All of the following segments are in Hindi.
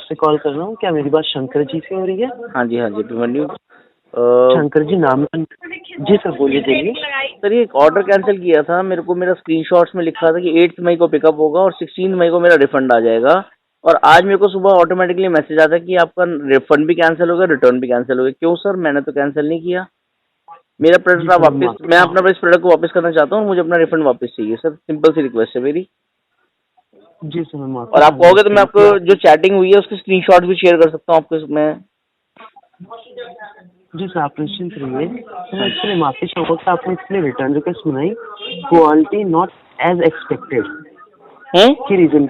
से कॉल कर रहा हूँ। क्या मेरी बात शंकर जी से हो रही है? हाँ जी अभिमन्यु। शंकर जी नाम जी सर, बोलिए। सर ये एक ऑर्डर कैंसिल किया था, मेरे को मेरा स्क्रीनशॉट्स में लिखा था कि 8 मई को पिकअप होगा और 16 मई को मेरा रिफंड आ जाएगा, और आज मेरे को सुबह ऑटोमेटिकली मैसेज आता है कि आपका रिफंड भी कैंसिल हो गया, रिटर्न भी कैंसिल हो गया। क्यों सर? मैंने तो कैंसिल नहीं किया। मेरा प्रोडक्ट आप वापस, मैं अपना इस प्रोडक्ट को वापस करना चाहता हूँ, मुझे अपना रिफंड वापस चाहिए सर। सिंपल सी रिक्वेस्ट है मेरी। जी सर, मैं और आप कहोगे तो मैं आपको जो चैटिंग हुई है उसके स्क्रीनशॉट भी शेयर कर सकता हूँ आपको इसमें। जी सर, आप निश्चिंत रहिए। मैं इसके लिए माफी चाहूँगा कि आपने इसके लिए रिटर्न रिक्वेस्ट बनाई, क्वालिटी नॉट एज एक्सपेक्टेड की रीजन।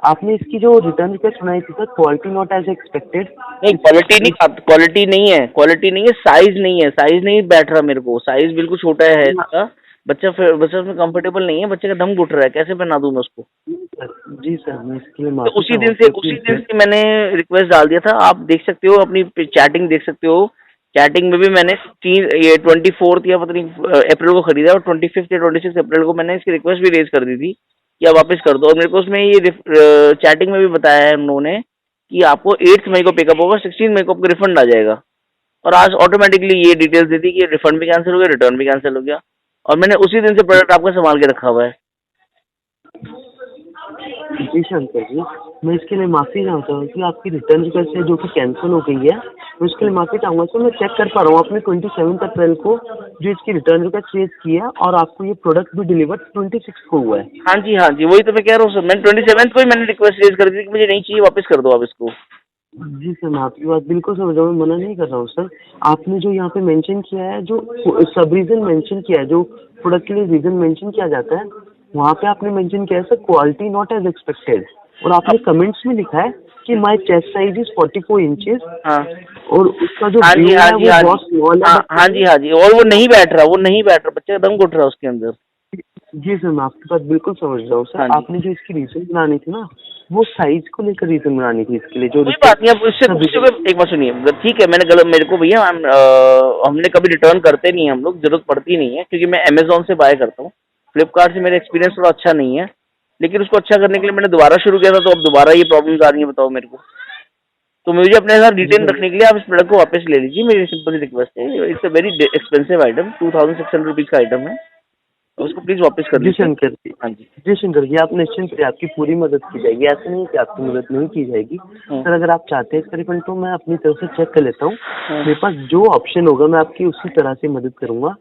आपने इसकी जो रिटर्न रिक्वेस्ट बनाई थी sir, quality not as expected. नहीं, क्वालिटी नहीं है, क्वालिटी नहीं है, साइज नहीं बैठ रहा मेरे को। साइज बिल्कुल छोटा है इसका। बच्चा उसमें कंफर्टेबल नहीं है, बच्चे का दम घुट रहा है, कैसे पहना दूं मैं उसको? जी सर, मैं इसके लिए तो उसी दिन से मैंने रिक्वेस्ट डाल दिया था। आप देख सकते हो, अपनी चैटिंग देख सकते हो। चैटिंग में भी मैंने 24 या पता नहीं अप्रैल को खरीदा, और 25 या 26 अप्रैल को मैंने इसकी रिक्वेस्ट भी रेज कर दी थी कि आप वापस कर दो। और मेरे को उसमें ये चैटिंग में भी बताया है उन्होंने कि आपको 8 मई को पिकअप होगा, 16 मई को आपको रिफंड आ जाएगा। और आज ऑटोमेटिकली ये डिटेल्स दे दी कि रिफंड भी कैंसिल हो गया, रिटर्न भी कैंसिल हो गया, और मैंने उसी दिन से प्रोडक्ट आपका संभाल के रखा हुआ है। जी शंकर जी, मैं इसके लिए माफ़ी चाहता हूँ कि आपकी रिटर्न रिक्वेस्ट है जो कि कैंसिल हो गई है, मैं उसके लिए माफ़ी चाहूँगा। सर मैं चेक कर पा रहा हूँ, आपने 27 अप्रैल को जो इसकी रिटर्न रिक्वेस्ट रेज की है, और आपको ये प्रोडक्ट भी डिलीवर 26 को हुआ है। हाँ जी, वही तो मैं कह रहा हूँ सर। मैंने 27 को ही मैंने रिक्वेस्ट रेज कर दी कि मुझे नहीं चाहिए, वापस कर दो आप इसको। जी सर, मैं आपकी बात बिल्कुल समझ रहा हूँ, मैं मना नहीं कर रहा हूँ सर। आपने जो यहाँ पे मेंशन किया है, जो सब रीज़न मेंशन किया है, जो प्रोडक्ट के लिए रीज़न मेंशन किया जाता है, वहाँ पे आपने मेंशन किया है sir quality not as expected, और आपने कमेंट्स में लिखा है कि my chest size is 44 inches. हाँ, और उसका जो हाँ व्यू जी, है वो बहुत स्मॉल है। हाँ जी, और वो नहीं बैठ रहा, बच्चे का दम घुट रहा है उसके अंदर। जी सर, मैं आपकी बात बिल्कुल समझ रहा हूँ सर। हाँ जी। आपने जो इसकी रीजन बनानी थी ना, वो साइज को लेकर रीजन बनानी थी इसके लिए। जो कोई बात नहीं, अब इससे एक बात सुनिए, ठीक है, मेरे को भैया हमने कभी रिटर्न करते नहीं है हम लोग, जरूरत पड़ती नहीं है, क्योंकि मैं अमेजोन से बाय करता हूँ। फ्लिपकार्ट से मेरा एक्सपीरियंस थोड़ा अच्छा नहीं है, लेकिन उसको अच्छा करने के लिए मैंने दोबारा शुरू किया था, तो अब दोबारा ये प्रॉब्लम्स आ रही है, बताओ मेरे को। तो मुझे अपने साथ डिटेन रखने के लिए आप इस प्रोडक्ट को वापस ले लीजिए, मेरी सिंपल रिक्वेस्ट है। It's a very expensive item, 2600 rupees का आइटम है, उसको प्लीज वापस कर दीजिए। शंकर जी, हाँ जी। जी शंकर जी, आप निश्चिंत रहिए, आपकी पूरी मदद की जाएगी। ऐसा नहीं है कि आपकी मदद नहीं की जाएगी सर। अगर आप चाहते हैं इसका रिफंड, तो मैं अपनी तरफ से चेक कर लेता हूँ। मेरे पास जो ऑप्शन होगा मैं आपकी उसी तरह से मदद करूंगा।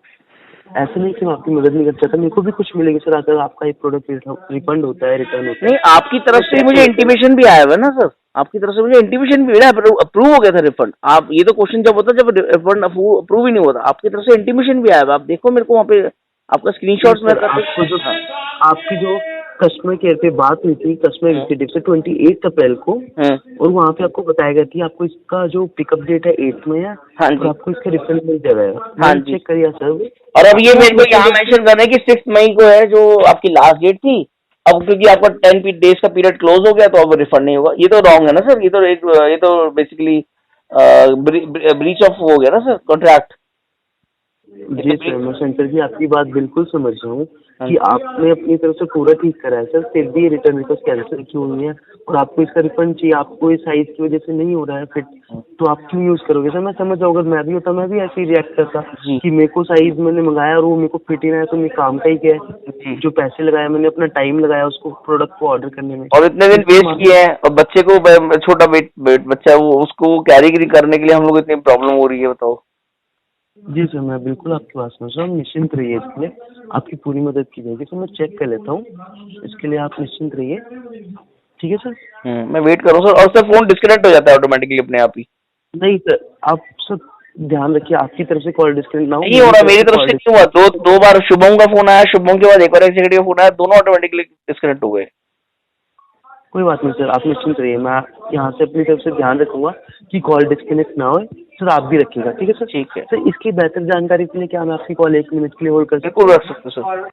ऐसा नहीं कि मैं आपकी मदद नहीं कर सकता, मेरे को भी कुछ मिलेगी सर अगर आपका ये प्रोडक्ट रिफंड होता है, रिटर्न होता है। नहीं, आपकी तरफ से मुझे इंटीमेशन भी आया हुआ है ना सर, आपकी तरफ से मुझे इंटीमेशन भी मिला, अप्रूव हो गया था रिफंड। आप ये तो क्वेश्चन जब होता जब रिफंड अप्रूव ही नहीं होता, आपकी तरफ से इंटीमेशन भी आया हुआ। आप देखो मेरे को वहाँ पे आपका स्क्रीनशॉट में आपको जो आपकी जो कस्टमर केयर पे बात हुई थी, कस्टमर एग्जीक्यूटिव से 28 अप्रैल को, और वहाँ पे आपको बताया गया कि आपको इसका जो पिकअप डेट है 8 में है, हाँ और आपको इसका रिफंड मिल जाएगा। हाँ जी, चेक करिए सर। और अब ये मेरे को यहाँ मेंशन करना है कि 6 मई को है जो आपकी लास्ट डेट थी। अब क्योंकि आपका 10 डेज का पीरियड क्लोज हो गया, तो अब रिफंड नहीं होगा। ये तो रॉन्ग है ना सर, ये तो बेसिकली ब्रीच ऑफ हो गया ना सर, कॉन्ट्रैक्ट। जी सर, मैं शंकर जी आपकी बात बिल्कुल समझ रहा हूँ कि आपने अपनी तरफ से पूरा ठीक करा है सर, फिर भी रिटर्न रिक्वेस्ट कैंसिल क्यों हुई है, और आपको इसका रिफंड चाहिए, आपको इस साइज की वजह से नहीं हो रहा है फिट, तो आप क्यों यूज करोगे सर? मैं समझ जाऊँगा, मैं भी होता, मैं भी ऐसे ही रिएक्ट करता कि मेरे को साइज मैंने मंगाया और वो मेरे को फिट ही ना है, तो मेरे काम का ही क्या है? जो पैसे लगाया मैंने, अपना टाइम लगाया उसको प्रोडक्ट को ऑर्डर करने में, और इतने दिन वेस्ट किए हैं, और बच्चे को छोटा वेट बच्चा है, वो उसको कैरी करने के लिए हम लोग इतनी प्रॉब्लम हो रही है, बताओ। जी सर, मैं बिल्कुल आपकी बात समझ रहा हूँ, निश्चिंत रहिए, इसके लिए आपकी पूरी मदद की जाएगी। तो मैं चेक कर लेता हूँ, इसके लिए आप निश्चिंत रहिए, ठीक है सर? मैं वेट कर रहा हूँ सर। और सर फोन डिस्कनेक्ट हो जाता है ऑटोमेटिकली अपने आप ही? नहीं सर, आप सर ध्यान रखिए, आपकी तरफ से कॉल डिस्कनेक्ट ना हो। नहीं हो रहा, मेरी तरफ से क्यों हुआ? दो बार शुभम का फोन आया, शुभम के बाद एक और एग्जीक्यूटिव का फोन आया, दोनों ऑटोमेटिकली डिस्कनेक्ट हो गए। कोई बात नहीं सर, आप निश्चिंत रहिए, मैं यहाँ से अपनी तरफ से ध्यान रखूंगा कि कॉल डिस्कनेक्ट ना हो सर। आप भी रखिएगा, ठीक है सर? ठीक है सर, इसकी बेहतर जानकारी के लिए क्या मैं आपकी कॉल 1 मिनट के लिए होल्ड कर सकता बिल्कुल रख सकते सर।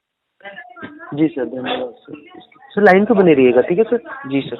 जी सर, धन्यवाद सर। सर लाइन पे बने रहिएगा, ठीक है सर? जी सर।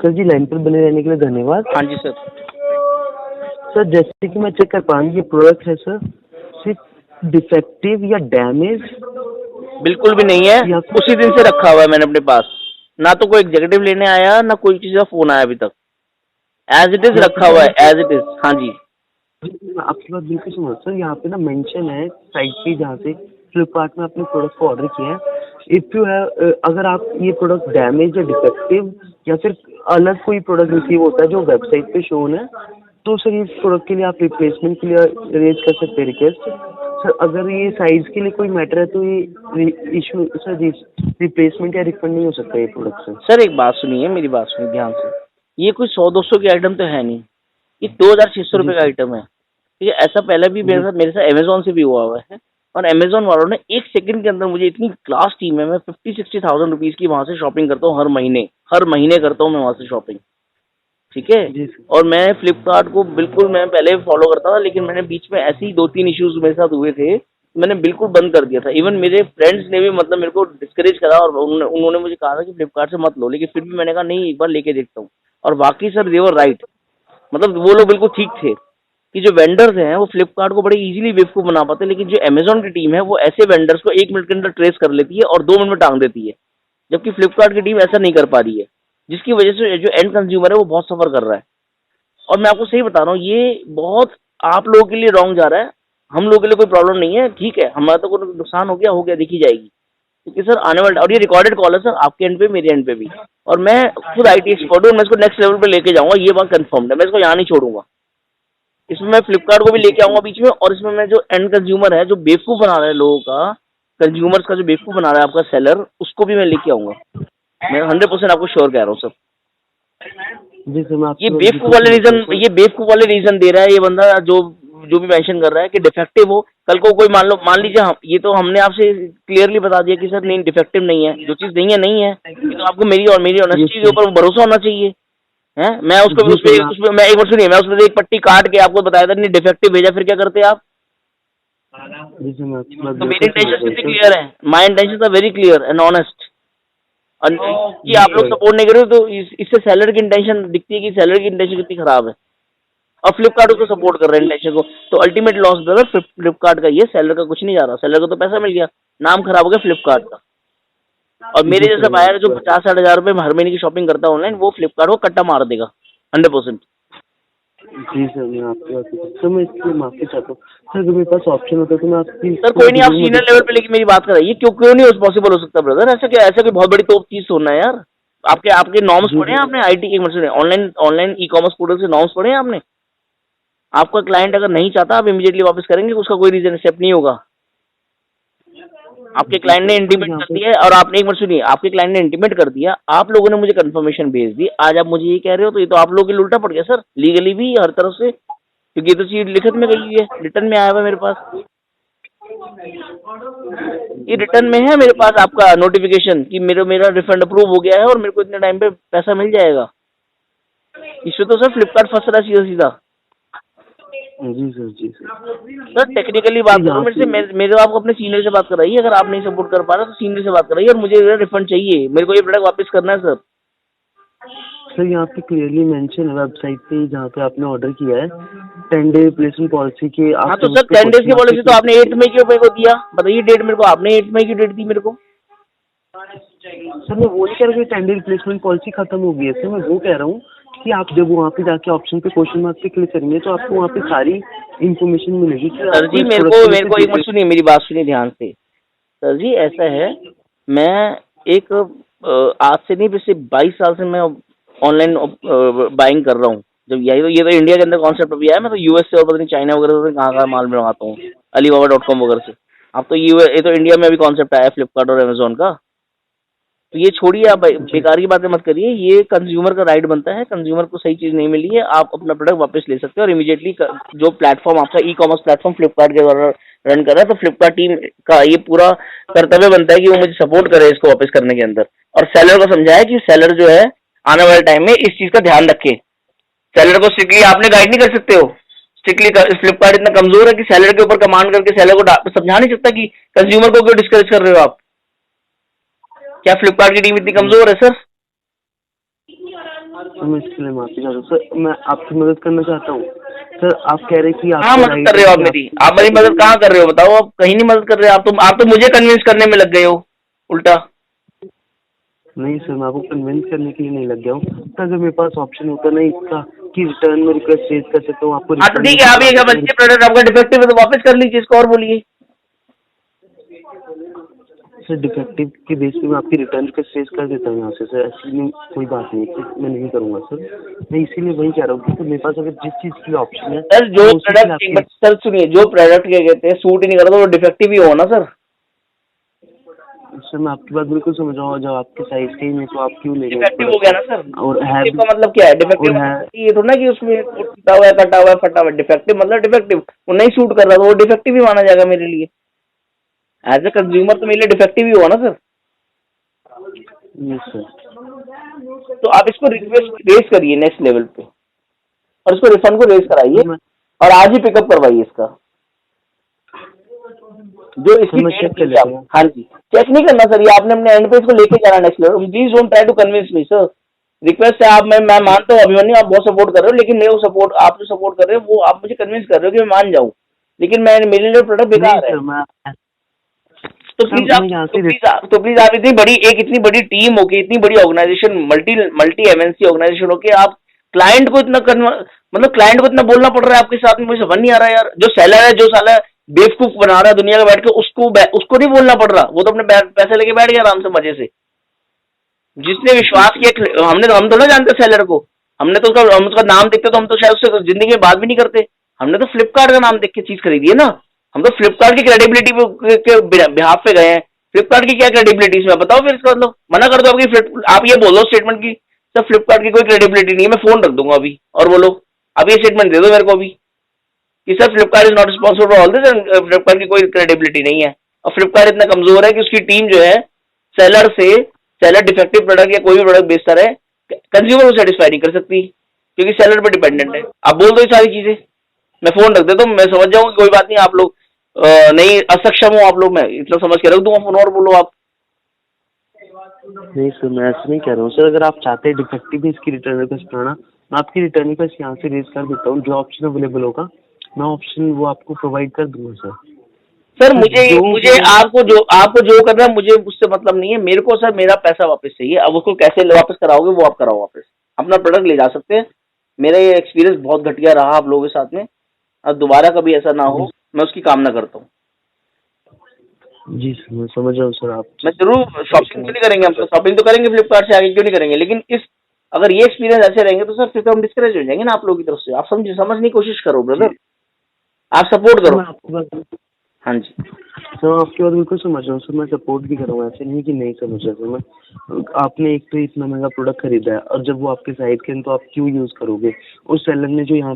सर जी, लाइन पर बने रहने के लिए धन्यवाद। हाँ जी सर। सर जैसे कि मैं चेक कर पा रहा हूँ, ये प्रोडक्ट है सर सिर्फ डिफेक्टिव या डैमेज? बिल्कुल भी नहीं है, या उसी दिन से रखा हुआ है मैंने अपने पास, ना तो कोई एग्जीक्यूटिव लेने आया ना कोई किसी का फोन आया अभी तक, एज इट इज यहाँ रखा हुआ है, एज इट इज। हाँ जी। मैं आपकी बात बिल्कुल समझ सर, यहाँ पे ना मेंशन है साइट पे जहाँ से फ्लिपकार्ट में आपने प्रोडक्ट को ऑर्डर किया है, इफ यू हैव, अगर आप ये प्रोडक्ट डैमेज या डिफेक्टिव या फिर अलग कोई प्रोडक्ट रिसीव होता है जो वेबसाइट पे शो है, तो सर ये प्रोडक्ट के लिए आप रिप्लेसमेंट के लिए रेज कर सकते हैं रिक्वेस्ट। सर अगर ये साइज के लिए कोई मैटर है तो ये इशू सर रिप्लेसमेंट या रिफंड नहीं हो सकता ये प्रोडक्ट सर। सर एक बात सुनिए, मेरी बात सुनिए ध्यान से, ये कोई 100-200 की आइटम तो है नहीं, ये 2600 रुपये का आइटम है, ठीक है। ऐसा पहले भी मेरे साथ अमेजोन से भी हुआ है, और अमेजोन वालों ने एक सेकंड के अंदर, मुझे इतनी क्लास टीम है, मैं 50-60,000 रुपीज की वहां से शॉपिंग करता हूँ हर महीने करता हूँ मैं वहां से शॉपिंग, ठीक है। और मैं फ्लिपकार्ट को बिल्कुल, मैं पहले फॉलो करता था, लेकिन मैंने बीच में ऐसे ही 2-3 इश्यूज मेरे साथ हुए थे, मैंने बिल्कुल बंद कर दिया था। इवन मेरे फ्रेंड्स ने भी मतलब मेरे को डिस्करेज करा, और उन्होंने मुझे कहा था कि फ्लिपकार्ट से मत लो, लेकिन फिर भी मैंने कहा नहीं, एक बार लेके देखता हूँ। और बाकी सर दे वर राइट, मतलब वो लोग बिल्कुल ठीक थे कि जो वेंडर्स हैं वो फ्लिपकार्ट को बड़े इजीली बेवकूफ़ बना पाते हैं, लेकिन जो अमेजोन की टीम है वो ऐसे वेंडर्स को 1 मिनट के अंदर ट्रेस कर लेती है और 2 मिनट में टांग देती है, जबकि फ्लिपकार्ट की टीम ऐसा नहीं कर पा रही है, जिसकी वजह से जो एंड कंज्यूमर है वो बहुत सफ़र कर रहा है। और मैं आपको सही बता रहा हूँ, ये बहुत आप लोगों के लिए रॉन्ग जा रहा है, हम लोगों के लिए कोई प्रॉब्लम नहीं है, ठीक है, हमारा तो कोई नुकसान हो गया देखी जाएगी, क्योंकि सर आने वाले, और ये रिकॉर्डेड कॉल है सर, आपके एंड पे मेरे एंड पे भी, और मैं खुद IT एक्सपर्ट हूँ, मैं इसको नेक्स्ट लेवल पे लेके जाऊंगा, ये बात कंफर्म है, मैं इसको यहाँ नहीं छोड़ूंगा। इसमें मैं फ्लिपकार्ट को भी लेके आऊंगा बीच में, और इसमें मैं जो एंड कंज्यूमर है, जो बेवकूफ़ बना रहा है लोगों का, कंज्यूमर्स का जो बेवकूफ़ बना रहा है आपका सेलर, उसको भी मैं लेके आऊंगा। मैं 100% आपको श्योर कह रहा हूँ सर। जी सर, मैं ये बेवकूफ़ वाले रीजन दे रहा है ये बंदा, जो भी मेंशन कर रहा है कि डिफेक्टिव हो, कल को कोई मान लीजिए, हम ये तो हमने आपसे क्लियरली बता दिया कि सर नहीं, डिफेक्टिव नहीं है, जो चीज़ नहीं है, ये तो आपको मेरी ऑनेस्टी के ऊपर भरोसा होना चाहिए, है। मैं उसको उसमें मैं एक बार सुनिए, मैं उसमें एक पट्टी काट के आपको बताया था नहीं डिफेक्टिव भेजा, फिर क्या करते आप? तो मेरी इंटेंशन कितनी क्लियर है, माई इंटेंशन था वेरी क्लियर एंड ऑनेस्ट, कि आप लोग सपोर्ट नहीं कर रहे हो, तो इससे सेलर की इंटेंशन दिखती है कि सेलर की इंटेंशन कितनी खराब है, और फ्लिपकार्ट उसको सपोर्ट कर रहे हैं इंटेंशन को, तो अल्टीमेट लॉस ब्रदर फ्लिपकार्ट का, ये सेलर का कुछ नहीं जा रहा, सेलर को तो पैसा मिल गया, नाम खराब हो गया फ्लिपकार्ट का। और मेरे जैसा बायर जो 50-60 हज़ार रुपये हर महीने की शॉपिंग करता है ऑनलाइन, वो फ्लिपकार्ट को कट्टा मार देगा 100%। जी सर, मैं आपकी बात सर, मैं इसके लिए माफी चाहता हूँ सर, अगर मेरे पास ऑप्शन होता तो मैं आपकी सर कोई नहीं, आप सीनियर लेवल पे लेके मेरी बात कराइए, क्यों नहीं पॉसिबल हो सकता ब्रदर, ऐसा कोई बहुत बड़ी तोप चीज सुनना है यार। आपके नॉर्म्स पढ़े हैं आपने, IT के मतलब ऑनलाइन ई-कॉमर्स पोर्टल से नॉर्म्स पढ़े हैं आपने? आपका क्लाइंट अगर नहीं चाहता, आप इमीडिएटली वापस करेंगे, उसका कोई रीजन एक्सेप्ट नहीं होगा। आपके क्लाइंट ने इंटीमेट कर दिया है, और आपने एक मिनट सुनिए, आपके क्लाइंट ने इंटीमेट कर दिया, आप लोगों ने मुझे कंफर्मेशन भेज दी, आज आप मुझे ये कह रहे हो, तो ये तो आप लोगों के लिए उल्टा पड़ गया सर, लीगली भी हर तरफ से, क्योंकि ये तो चीज लिखित में गई हुई है, रिटर्न में आया हुआ है मेरे पास, ये रिटर्न में है मेरे पास आपका नोटिफिकेशन कि मेरा रिफंड अप्रूव हो गया है और मेरे को इतने टाइम पे पैसा मिल जाएगा। इसमें तो सर फ्लिपकार्ट फंस रहा है सीधा। जी सर। सर टेक्निकली बात करो मेरे से, मेरे आप अपने सीनियर से बात कराइए, अगर आप नहीं सपोर्ट कर पा रहे तो सीनियर से बात कराइए, और मुझे रिफंड चाहिए, मेरे को ये प्रोडक्ट वापस करना है सर। सर यहाँ पे क्लियरली मेंशन है वेबसाइट पे जहाँ पे आपने ऑर्डर किया है, 10 डे रिप्लेसमेंट पॉलिसी के। हाँ तो सर 10 डेज की पॉलिसी तो आपने 8 मई के मेरे को दिया, बताइए डेट मेरे को, आपने 8 मई की डेट दी मेरे को। सर मैं वो नहीं कह रहा कि 10 डे रिप्लेसमेंट पॉलिसी खत्म हो गई है सर, मैं वो कह रहा हूँ कि आप जब वहाँ पे जाके ऑप्शन पे क्वेश्चन मार्क पे क्लिक करेंगे तो आपको वहाँ पे सारी इंफॉर्मेशन मिलेगी। सर जी मेरे को एक मिनट सुनिए, मेरी बात सुनिए ध्यान से। सर जी ऐसा है, मैं एक आज से नहीं, पिछले 22 साल से मैं ऑनलाइन बाइंग कर रहा हूँ। जब ये तो इंडिया के अंदर कॉन्सेप्ट अभी आया, मैं तो US से और पता नहीं चाइना वगैरह से कहाँ माल मंगाता हूँ, Alibaba.com वगैरह से। अब तो ये तो इंडिया में अभी कॉन्सेप्ट आया फ्लिपकार्ट और अमेजोन का। तो ये छोड़िए, आप बेकार की बातें मत करिए, ये कंज्यूमर का राइट बनता है, कंज्यूमर को सही चीज़ नहीं मिली है, आप अपना प्रोडक्ट वापस ले सकते हैं, और इमीडिएटली जो प्लेटफॉर्म आपका ई-कॉमर्स प्लेटफॉर्म फ्लिपकार्ट के द्वारा रन कर रहा है, तो फ्लिपकार्ट टीम का ये पूरा कर्तव्य बनता है कि वो मुझे सपोर्ट करे इसको वापस करने के अंदर, और सेलर को समझाए कि सेलर जो है आने वाले टाइम में इस चीज़ का ध्यान रखे। सेलर को स्ट्रिक्टली आपने गाइड नहीं कर सकते हो, स्ट्रिक्टली फ्लिपकार्ट इतना कमजोर है कि सेलर के ऊपर कमांड करके सेलर को समझा नहीं सकता कि कंज्यूमर को क्यों डिस्करेज कर रहे हो आप। क्या फ्लिपकार्ट की टीम इतनी कमजोर है सर? सर मैं इसके लिए माफी चाहता हूँ सर, मैं आपकी मदद करना चाहता हूँ सर। आप कह रहे हैं कि कहाँ मदद कर रहे हो आप मेरी? आप मेरी मदद कहाँ कर रहे हो बताओ? आप कहीं नहीं मदद कर रहे, आप तो मुझे कन्विंस करने में लग गए हो उल्टा। नहीं सर, मैं आपको कन्विंस करने के लिए नहीं लग गया हूँ सर। अगर मेरे पास ऑप्शन होता ना इसका कि रिटर्न में रिक्वेस्ट रेज कर सकता हूँ आपको हाँ तो रिटर्न ठीक है, आप ये क्या बच्चे प्रोडक्ट आपका डिफेक्टिव है तो वापस कर लीजिए इसको, और बोलिए। सर डिफेक्टिव के बेस पे मैं आपकी रिटर्न रिक्वेस्ट रेज कर देता हूँ यहाँ से सर, ऐसी नहीं कोई बात नहीं है, मैं नहीं करूँगा सर। मैं इसीलिए वही कह रहा हूँ कि मेरे पास अगर जिस चीज़ के लिए ऑप्शन है सर जो मैं उसी के लिए प्रोडक्ट, एक आपकी। बार सर सुनिए, जो प्रोडक्ट क्या कहते हैं सूट ही नहीं करता वो डिफेक्टिव ही हो ना सर। सर मैं आपकी बात बिल्कुल समझ रहा हूँ, जब आपके साइज के ही नहीं तो आप क्यों लेंगे उस डिफेक्टिव हो प्रोडक्ट गया को। ना सर। और है डिफेक्टिव भी, का मतलब क्या है? डिफेक्टिव और है। मतलब ये थोड़ा ना कि उसमें टूटा हुआ है, कटा हुआ है, फटा हुआ है। डिफेक्टिव मतलब डिफेक्टिव, वो नहीं सूट कर रहा तो वो डिफेक्टिव ही माना जाएगा मेरे लिए। एज ए कंज्यूमर तो मेरे लिए डिफेक्टिव ही हुआ ना सर। Yes sir. तो आप इसको रिक्वेस्ट रेज करिए नेक्स्ट लेवल पे, और इसको रिफंड को रेज कराइए, सर मैं और आज ही पिकअप करवाइए इसका जो इसकी मैं डेट चेक कर थी लेता आप। हूँ। हाँ जी, चेक नहीं करना सर, ये आपने अपने एंड पे इसको लेके जाना next level. Please don't try to convince me sir. Request है, आप मैं मानता हूँ अभिमन्यु आप बहुत सपोर्ट कर रहे हो, लेकिन मैं वो सपोर्ट, आप जो सपोर्ट कर रहे हो वो आप मुझे कन्विंस कर रहे हो कि मैं मान जाऊँ, लेकिन मैं मेरे लिए प्रोडक्ट नहीं बेकार है। सर मैं तो सर प्लीज आप मैं यहाँ तो से प्लीज आप तो प्लीज आप इतनी बड़ी टीम होके, इतनी बड़ी organisation, multi multi MNC organisation होके आप क्लाइंट को इतना मतलब क्लाइंट को इतना बोलना पड़ रहा है आपके साथ में, मुझे समझ नहीं आ रहा यार। जो सेलर है, जो साला बेवकूफ बना रहा है दुनिया का बैठ के, उसको नहीं बोलना पड़ रहा, वो तो अपने पैसे लेके बैठ गया आराम से मजे से। जिसने विश्वास किया, हम तो ना जानते सेलर को, हम उसका नाम देखते तो हम तो शायद उससे जिंदगी में बात भी नहीं करते। हमने तो फ्लिपकार्ट का नाम देख के चीज खरीदी है ना। हम तो फ्लिपकार्ट की क्रेडिबिलिटी के बिहाफ पे गए हैं। फ्लिपकार्ट की क्या क्रेडिबिलिटी इसमें बताओ फिर इसका मतलब? मना कर दो आप ये बोलो स्टेटमेंट की सर फ्लिपकार्ट की कोई क्रेडिबिलिटी नहीं है, मैं फोन रख दूंगा अभी और बोलो। अब ये स्टेटमेंट दे दो मेरे को अभी कि sir Flipkart is not responsible for all this, Flipkart की कोई क्रेडिबिलिटी नहीं है। और फ्लिपकार्ट इतना कमजोर है कि उसकी टीम जो है सेलर डिफेक्टिव प्रोडक्ट या कोई भी प्रोडक्ट बेचता रहे, कंज्यूमर को सेटिस्फाई नहीं कर सकती क्योंकि सेलर पर डिपेंडेंट है। आप बोल दो ये सारी चीजें, मैं फोन रख देता हूँ, मैं समझ जाऊंगा कोई बात नहीं, आप लोग नहीं असक्षम हो, आप लोग, मैं इतना समझ के रख दूंगा फोन, और बोलो आप। नहीं सर मैं ऐसे नहीं कह रहा हूँ सर। अगर आप चाहते हैं डिफेक्टिव इसकी रिटर्न रिक्वेस्ट कराना, मैं आपकी रिटर्न रिक्वेस्ट यहाँ से रेज कर देता हूँ। जो ऑप्शन अवेलेबल होगा मैं ऑप्शन वो आपको प्रोवाइड कर दूंगा सर। सर मुझे आपको जो करना है मुझे उससे मतलब नहीं है। मेरे को सर मेरा पैसा वापस चाहिए। अब उसको कैसे वापस कराओगे वो आप कराओ वापस, अपना प्रोडक्ट ले जा सकते हैं। मेरा ये एक्सपीरियंस बहुत घटिया रहा आप लोगों के साथ में, अब दोबारा कभी ऐसा ना हो, मैं उसकी कामना करता हूँ। जी सर मैं समझ रहा हूँ सर। आप मैं जरूर शॉपिंग क्यों नहीं करेंगे, हम तो शॉपिंग तो करेंगे फ्लिपकार्ट से, आगे क्यों नहीं करेंगे, लेकिन अगर ये एक्सपीरियंस ऐसे रहेंगे तो सर फिर तो हम डिस्करेज हो जाएंगे ना आप लोगों की तरफ से। आप समझने की कोशिश करो ब्रदर, आप सपोर्ट करो। मैं आपकी बात हाँ जी सर, मैं आपकी बात बिल्कुल समझ रहा हूँ सर। मैं सपोर्ट भी करूँगा, ऐसे नहीं कि नहीं समझ रहा सर मैं। आपने एक तो इतना महंगा प्रोडक्ट खरीदा है और जब वो आपके साइड के हैं तो आप क्यों यूज़ करोगे? उस सेलर ने जो यहाँ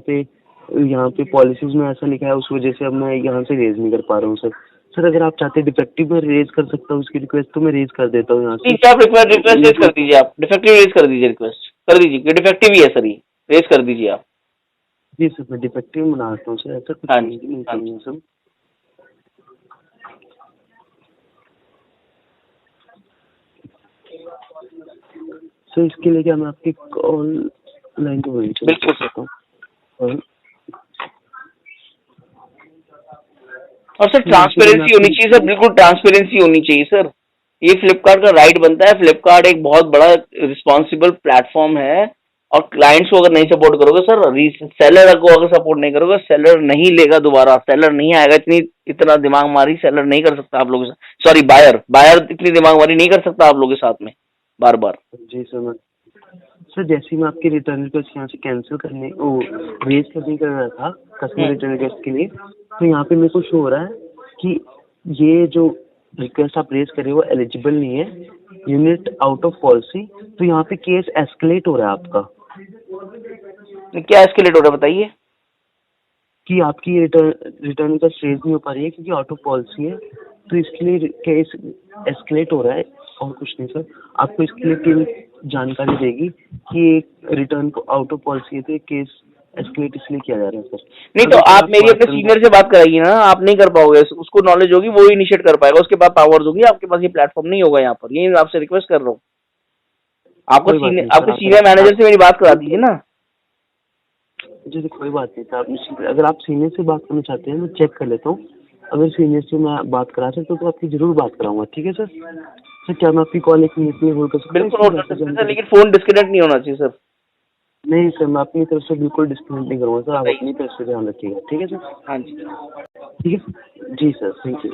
पे पॉलिसीज में ऐसा लिखा है उस वजह से अब मैं यहाँ से रेज नहीं कर पा रहा हूँ सर। सर अगर आप चाहते हैं डिफेक्टिव में रेज कर सकता हूँ उसकी रिक्वेस्ट, तो मैं रेज कर देता हूँ यहाँ से। ठीक है, आप रिक्वेस्ट रेज कर दीजिए, आप डिफेक्टिव रेज कर दीजिए, रिक्वेस्ट कर दीजिए, डिफेक्टिव ही है सर, ये रेज कर दीजिए आप। जी सर मैं डिफेक्टिव बनाता हूँ सर, ऐसा कुछ हाँ नहीं जी नहीं हाँ करना जी। है सर। सर इसके लिए क्या मैं आपकी कॉल लाइन पे वेट बिल्कुल कर सर। सकता हूँ? और सर ट्रांसपेरेंसी होनी चाहिए सर, बिल्कुल ट्रांसपेरेंसी होनी चाहिए सर। ये फ्लिपकार्ट का राइट बनता है। फ्लिपकार्ट एक बहुत बड़ा रिस्पॉन्सिबल प्लेटफॉर्म है, और क्लाइंट्स को अगर नहीं सपोर्ट करोगे सर, सेलर को अगर सपोर्ट नहीं करोगे, सेलर नहीं लेगा दोबारा, सेलर नहीं आएगा। इतना दिमाग मारी सेलर नहीं कर सकता आप लोगों के साथ, सॉरी बायर इतनी दिमाग मारी नहीं कर सकता आप लोगों के साथ में बार बार। जी सर सर जैसे मैं आपकी रिटर्न रिक्वेस्ट यहाँ से कैंसिल करने रेज करने कर रहा था कस्टमर रिटर्न रिक्वेस्ट के लिए, तो यहाँ पे मेरे को शो हो रहा है कि ये जो रिक्वेस्ट आप रेज कर रहे हो वो एलिजिबल नहीं है, यूनिट आउट ऑफ पॉलिसी। तो यहाँ पे केस एस्केलेट हो रहा है आपका। क्या एस्केलेट हो रहा है बताइए? कि आपकी रिटर्न रिक्वेस्ट रेज नहीं हो पा रही है क्योंकि आउट ऑफ पॉलिसी है, तो इसके लिए केस एस्केलेट हो रहा है और कुछ नहीं सर। आपको इसके लिए टीम जानकारी देगी कि रिटर्न को आउट ऑफ पॉलिसी है, तो ये केस एस्केलेट इसलिए किया जा रहा है सर। नहीं तो आप मेरी अपने सीनियर से बात कराइए ना, आप नहीं कर पाओगे, उसको नॉलेज होगी, वो इनिशिएट कर पाएगा, उसके पास पावर्स होगी, आपके पास ये प्लेटफॉर्म नहीं होगा यहाँ पर, ये आपसे रिक्वेस्ट कर रहा हूँ। आपको कोई बात नहीं आपके सर, सीनियर मैनेजर से मेरी बात करा दीजिए ना। जैसे कोई बात नहीं सर, अगर आप सीनियर से बात करना चाहते हैं मैं चेक कर लेता हूँ। अगर सीनियर से मैं बात करा सकता हूँ तो आपकी जरूर बात कराऊंगा, ठीक है सर। सर क्या मैं आपकी कॉल 1 मिनट में होल्ड कर सकता हूँ? बिल्कुल होल्ड कर सकते हैं सर, लेकिन फोन डिस्कनेक्ट नहीं होना चाहिए सर। नहीं सर, मैं अपनी तरफ से बिल्कुल डिस्कनेक्ट नहीं करूँगा सर, आप अपनी तरफ से ध्यान रखिएगा, ठीक है सर। हाँ जी। ठीक है जी sir, thank you.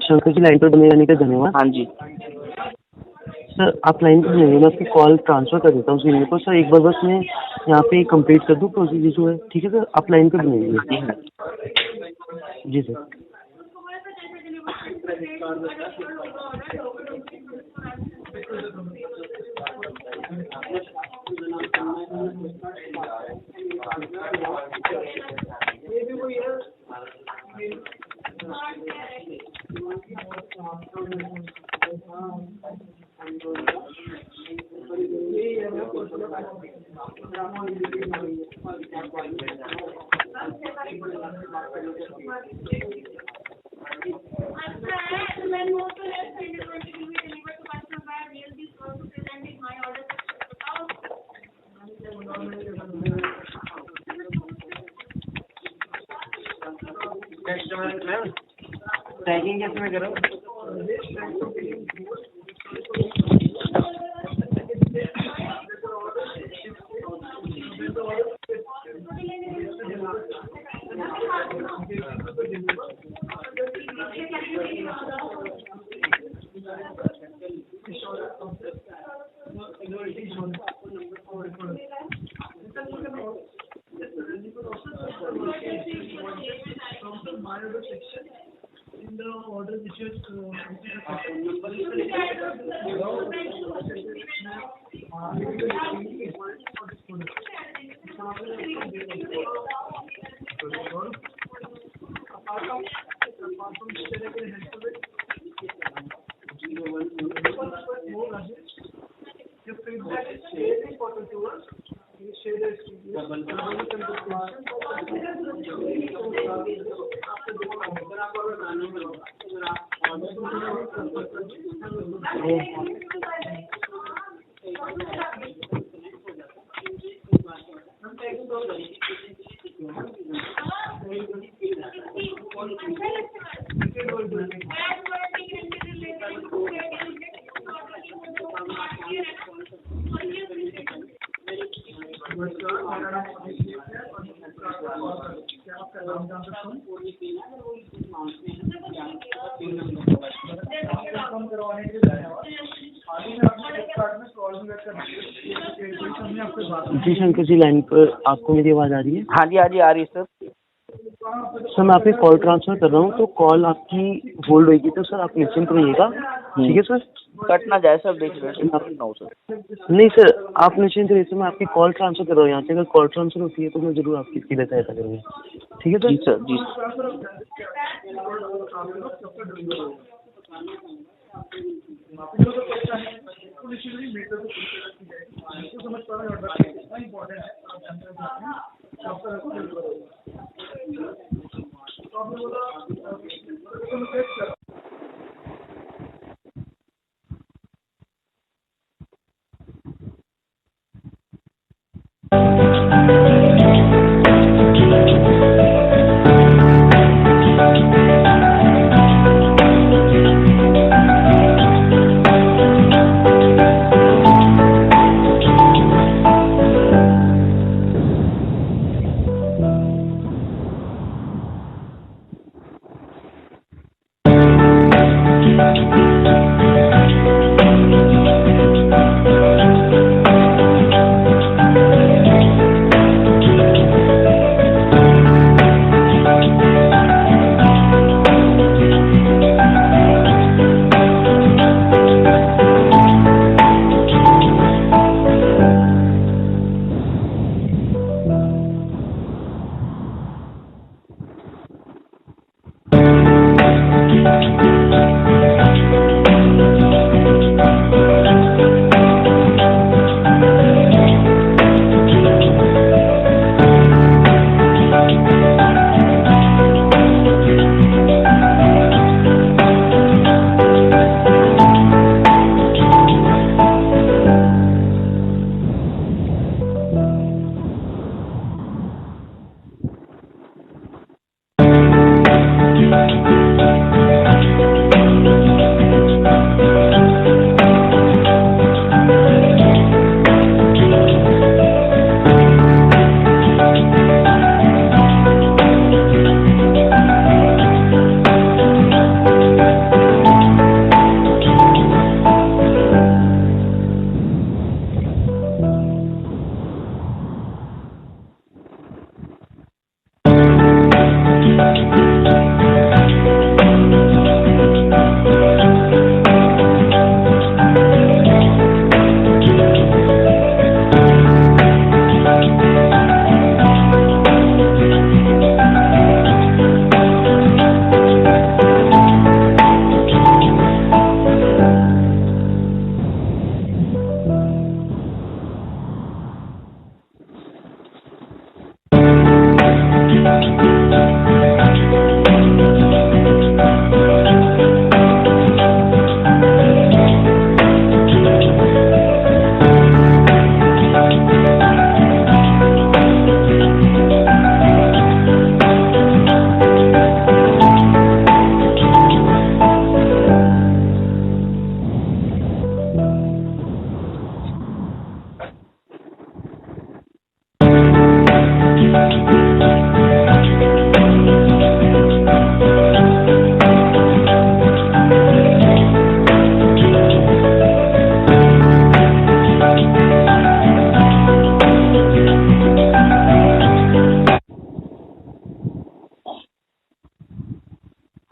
Shankar ji line पर बने रहने का धन्यवाद। हाँ जी। सर आप लाइन पर बने रहिए, मैं आपकी कॉल ट्रांसफर कर देता हूँ सीनियर को। सर एक बार बस मैं यहाँ पे कंप्लीट कर दूँ प्रोसीजर जो है, ठीक है सर, आप लाइन पर बने रहिए। जी सर। टैगिंग कैसे मैं करूँ? जी शंकर जी लाइन पर, आपको मेरी आवाज़ आ रही है? हाँ जी, आ रही है सर। सर मैं आपकी कॉल ट्रांसफर कर रहा हूँ, तो कॉल आपकी होल्ड होगी, तो सर आप निश्चिंत रहिएगा। ठीक है सर, कट ना जाए सर, देख रहे ना हो सर। नहीं सर आप निश्चिंत रहिए सर, मैं आपकी कॉल ट्रांसफर कर रहा हूँ यहाँ से। अगर कॉल ट्रांसफर होती है तो मैं जरूर आपकी सीधे सहायता करूँगा। ठीक है सर। जी सर, जी सर।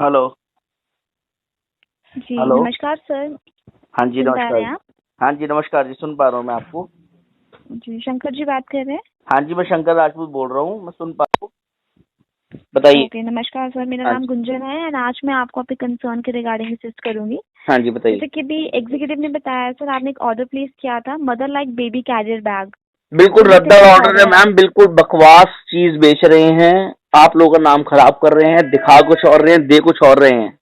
हेलो। जी हेलो। नमस्कार सर। हाँ जी सुन पा रहे हैं नमस्कार। आप? हाँ जी नमस्कार जी, सुन पा रहा हूँ मैं आपको। जी शंकर जी बात कर रहे हैं? हाँ जी, मैं शंकर राजपूत बोल रहा हूँ, मैं सुन पा रहा हूँ, बताइए। ओके नमस्कार सर, मेरा हाँ नाम जी। गुंजन है एंड आज मैं आपको आपके कंसर्न के रिगार्डिंग असिस्ट करूंगी। हाँ जी बताइए। जैसे कि भी एग्जीक्यूटिव ने बताया सर, आपने एक ऑर्डर प्लेस किया था mother like baby carrier bag. बिल्कुल रद्दा ऑर्डर है मैम, बिल्कुल बकवास चीज बेच रहे हैं, आप लोगों का नाम खराब कर रहे हैं, दिखा कुछ और रहे हैं, दे कुछ और रहे हैं।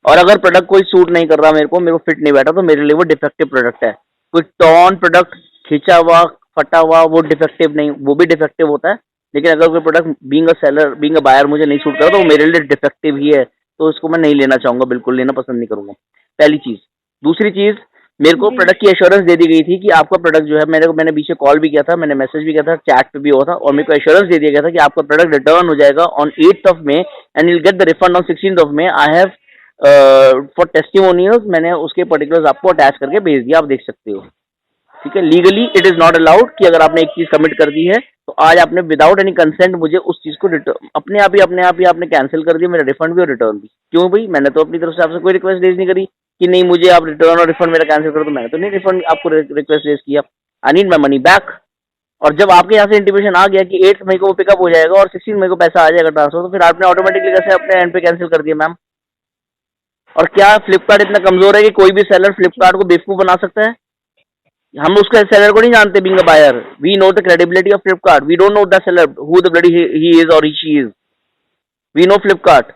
और अगर प्रोडक्ट कोई सूट नहीं कर रहा, मेरे को फिट नहीं बैठा, तो मेरे लिए वो डिफेक्टिव प्रोडक्ट है। कोई टॉन प्रोडक्ट खींचा हुआ फटा हुआ वो डिफेक्टिव नहीं, वो भी डिफेक्टिव होता है, लेकिन अगर कोई product being a seller being a buyer मुझे नहीं सूट करा तो वो मेरे लिए डिफेक्टिव ही है, तो उसको मैं नहीं लेना चाहूंगा, बिल्कुल लेना पसंद नहीं करूंगा। पहली चीज। दूसरी चीज, मेरे को जी प्रोडक्ट की एश्योरेंस दे दी गई थी कि आपका प्रोडक्ट जो है, मैंने बीच में कॉल भी किया था, मैंने मैसेज भी किया था, चैट पे भी हुआ था, और मेरे को एश्योरेंस दे दिया गया था कि आपका प्रोडक्ट रिटर्न हो जाएगा on 8th of May and you will get the refund on 16th of May। I have for testimonials मैंने उसके पर्टिकुलर्स आपको अटैच करके भेज दिया, आप देख सकते हो। ठीक है, legally it is not allowed कि अगर आपने एक चीज कमिट कर दी है तो आज आपने विदाउट एनी कंसेंट मुझे उस चीज को अपने आप ही आपने कैंसिल कर दिया, मेरा रिफंड भी और रिटर्न भी। क्यों भाई? मैंने तो अपनी तरफ से आपसे कोई रिक्वेस्ट रेज नहीं करी कि नहीं मुझे आप रिटर्न और रिफंड मेरा कैंसिल कर दो। मैंने तो नहीं रिफंड आपको रिक्वेस्ट रेज किया। I need my money back. और जब आपके यहाँ से इंटीमेशन आ गया कि 8 मई को वो पिकअप हो जाएगा और 16 मई को पैसा आ जाएगा ट्रांसफर, तो फिर आपने ऑटोमेटिकली कैसे अपने एंड पे कैंसिल कर दिया मैम? और क्या फ्लिपकार्ट इतना कमजोर है कि कोई भी सेलर फ्लिपकार्ट को बेवकूफ बना सकता है? हम उसके सेलर को नहीं जानते being a buyer. We know the credibility of Flipkart, we don't know the seller who the bloody he is और she is. We know Flipkart.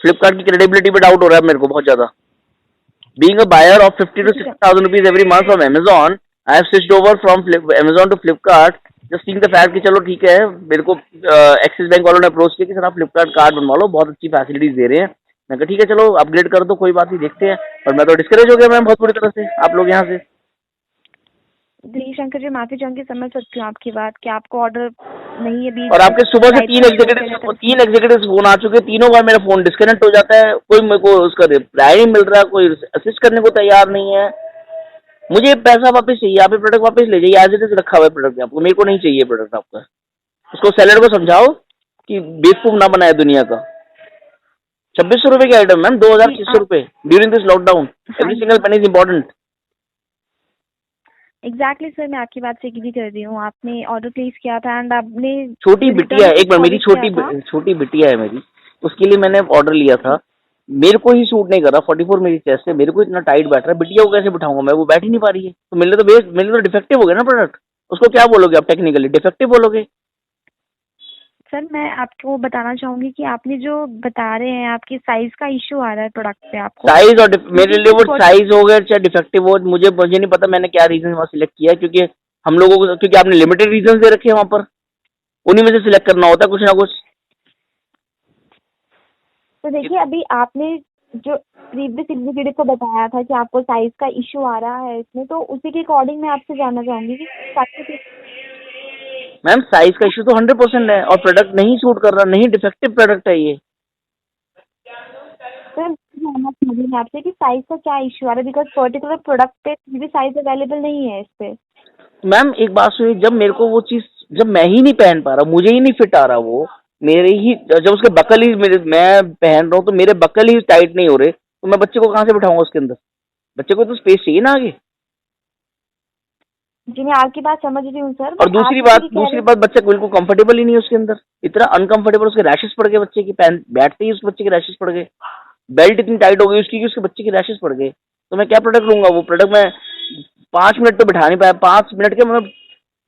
Flipkart की क्रेडिबिलिटी पे डाउट हो रहा है मेरे को बहुत ज्यादा। Being a buyer of 50 to 60,000 rupees every month from Amazon, I have switched over from Amazon to Flipkart just seeing the fact कि चलो ठीक है, मेरे को एक्सिस बैंक वालों ने अप्रोच किया कि सर आप फ्लिपकार्ट कार्ड बनवा लो, बहुत अच्छी फैसिलिटीज दे रहे हैं। मैं कहा ठीक है चलो अपग्रेड कर दो, कोई बात नहीं, देखते हैं। और मैं तो डिस्करेज हो गया मैम बहुत बुरी तरह से आप लोग यहाँ से। दिलीप शंकर जी, माफी चाहूंगी, समझ सकती हूँ आपकी बात कि आपको ऑर्डर नहीं है अभी। और आपके सुबह से तीन एग्जीक्यूटिव फोन आ चुके, तीनों बार मेरा फोन डिस्कनेक्ट हो जाता है, कोई मेरे को उसका रिप्लाई नहीं मिल रहा, कोई असिस्ट करने को तैयार नहीं है। मुझे पैसा वापस चाहिए, आप ये प्रोडक्ट वापस ले जाइए, एज इट इज रखा हुआ है प्रोडक्ट आपको, मेरे को नहीं चाहिए प्रोडक्ट आपका। उसको सेलर को समझाओ कि बेवकूफ ना बनाए दुनिया का। 2600 रुपए की आइटम मैम, 2600 रुपए during this lockdown. Every single penny is important. Exactly sir, मैं आपकी बात से एग्री कर रही हूँ। आपने ऑर्डर प्लेस किया था एंड आपने छोटी बिटिया है, एक बार मेरी छोटी बिटिया है मेरी, उसके लिए मैंने ऑर्डर लिया था। मेरे को ही सूट नहीं कर रहा, 44 मेरी चेस्ट है, मेरे को इतना टाइट बैठ रहा है, बिटिया को कैसे बिठाऊंगा मैं? वो बैठ ही नहीं पा रही है। तो मेरे तो डिफेक्टिव हो गया ना प्रोडक्ट। उसको क्या बोलोगे आप? टेक्निकली डिफेक्टिव बोलोगे। सर मैं आपको बताना चाहूंगी कि आपने जो बता रहे हैं आपकी साइज का इशू आ रहा है प्रोडक्ट पे आपको। साइज और मेरे लिए वो साइज हो गया चाहे डिफेक्टिव हो, मुझे नहीं पता मैंने क्या रीजन वहाँ सिलेक्ट किया है, क्योंकि हम लोगों को, क्योंकि आपने लिमिटेड रीजन दे रखे हैं वहाँ पर, उन्हीं में से सिलेक्ट करना होता है कुछ ना कुछ। तो देखिए, अभी आपने जो प्रीवियस एग्जीक्यूटिव को बताया था कि आपको साइज का इशू आ रहा है इसमें, तो उसी के अकॉर्डिंग मैं आपसे जानना चाहूंगी कि मैम साइज का इशू तो 100% है और प्रोडक्ट नहीं सूट कर रहा, नहीं, डिफेक्टिव प्रोडक्ट है ये। सर जानना चाहूंगी मैं आपसे कि साइज का क्या इशू आ रहा है, बिकॉज पर्टिकुलर प्रोडक्ट पे भी साइज अवेलेबल नहीं है इस पे। मैम एक बात सुनिए, जब मेरे को वो चीज, जब मैं ही नहीं पहन पा रहा, मुझे ही नहीं फिट आ रहा, वो मेरे ही, जब उसके बकल ही मैं पहन रहा हूँ तो मेरे बकल ही टाइट नहीं हो रहे, तो मैं बच्चे को कहाँ से बिठाऊंगा उसके अंदर? बच्चे को तो स्पेस चाहिए ना आगे। जी मैं आपकी बात समझ रही हूँ सर। और दूसरी बात बच्चा बिल्कुल कंफर्टेबल ही नहीं है उसके अंदर, इतना अनकंफर्टेबल, उसके रैशेस पड़ गए बच्चे की, बैठते ही उस बच्चे के रैशेस पड़ गए, बेल्ट इतनी टाइट हो गई उसकी कि उसके बच्चे के रैशेस पड़ गए। तो मैं क्या प्रोडक्ट लूंगा? वो प्रोडक्ट मैं 5 मिनट तो बिठा नहीं पाया, 5 मिनट के मतलब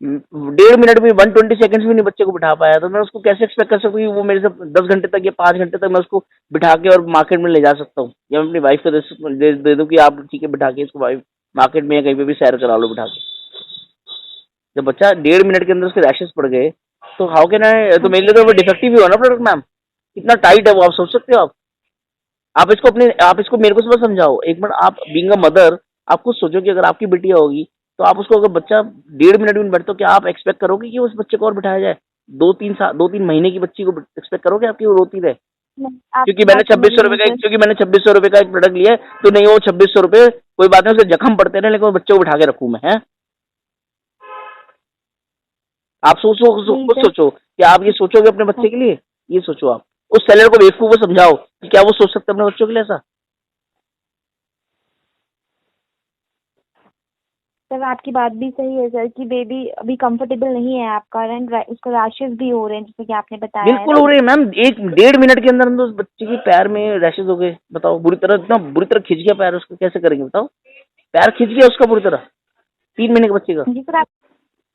1.5 मिनट में 120 सेकंड्स भी नहीं बच्चे को बिठा पाया, तो मैं उसको कैसे एक्सपेक्ट कर सकता हूँ कि वो मेरे से 10 घंटे तक या 5 घंटे तक मैं उसको बिठा के और मार्केट में ले जा सकता हूँ, या मैं अपनी वाइफ को दे दूँ कि आप ठीक है बिठा के इसको वाइफ मार्केट में या कहीं पे भी सैर करा लो बिठा के। जब बच्चा 1.5 मिनट के अंदर उसके रैशेस पड़ गए तो हाउ कैन आई? तो मेरे लिए तो वो डिफेक्टिव ही हुआ ना प्रोडक्ट मैम। कितना टाइट है वो, आप सोच सकते हो? आप इसको मेरे को सुबह समझाओ एक मिनट। आप बीइंग अ मदर, आप खुद सोचो कि अगर आपकी बिटिया होगी तो आप उसको, अगर बच्चा 1.5 मिनट भी नहीं बैठता तो क्या आप एक्सपेक्ट करोगे कि उस बच्चे को और बिठाया जाए? 2-3 महीने की बच्ची को एक्सपेक्ट करोगे आपकी वो रोती रहे? क्योंकि मैंने 2600 रुपए का एक प्रोडक्ट लिया है, तो नहीं वो 2600 रुपए कोई बात नहीं, उसके जख्म पड़ते रहे, लेकिन बच्चे को बिठा के रखूं मैं? है आप सोचो कि आप ये सोचोगे अपने बच्चे के लिए? ये सोचो आप। उस सेलर को बेवकूफ को समझाओ कि क्या वो सोच सकते हैं अपने बच्चों के लिए ऐसा? सर आपकी बात भी सही है सर कि बेबी अभी कंफर्टेबल नहीं है आपका, एंड उसको रैशेस भी हो रहे हैं जैसे कि आपने बताया। बिल्कुल हो रहे हैं मैम, 1-1.5 मिनट के अंदर अंदर उस बच्चे के पैर में रैशेस हो गए। बताओ, इतना बुरी तरह खिंच गया पैर, उसको कैसे करेंगे बताओ? पैर खिंच गया उसका बुरी तरह, 3 महीने के बच्चे का। जी सर आप,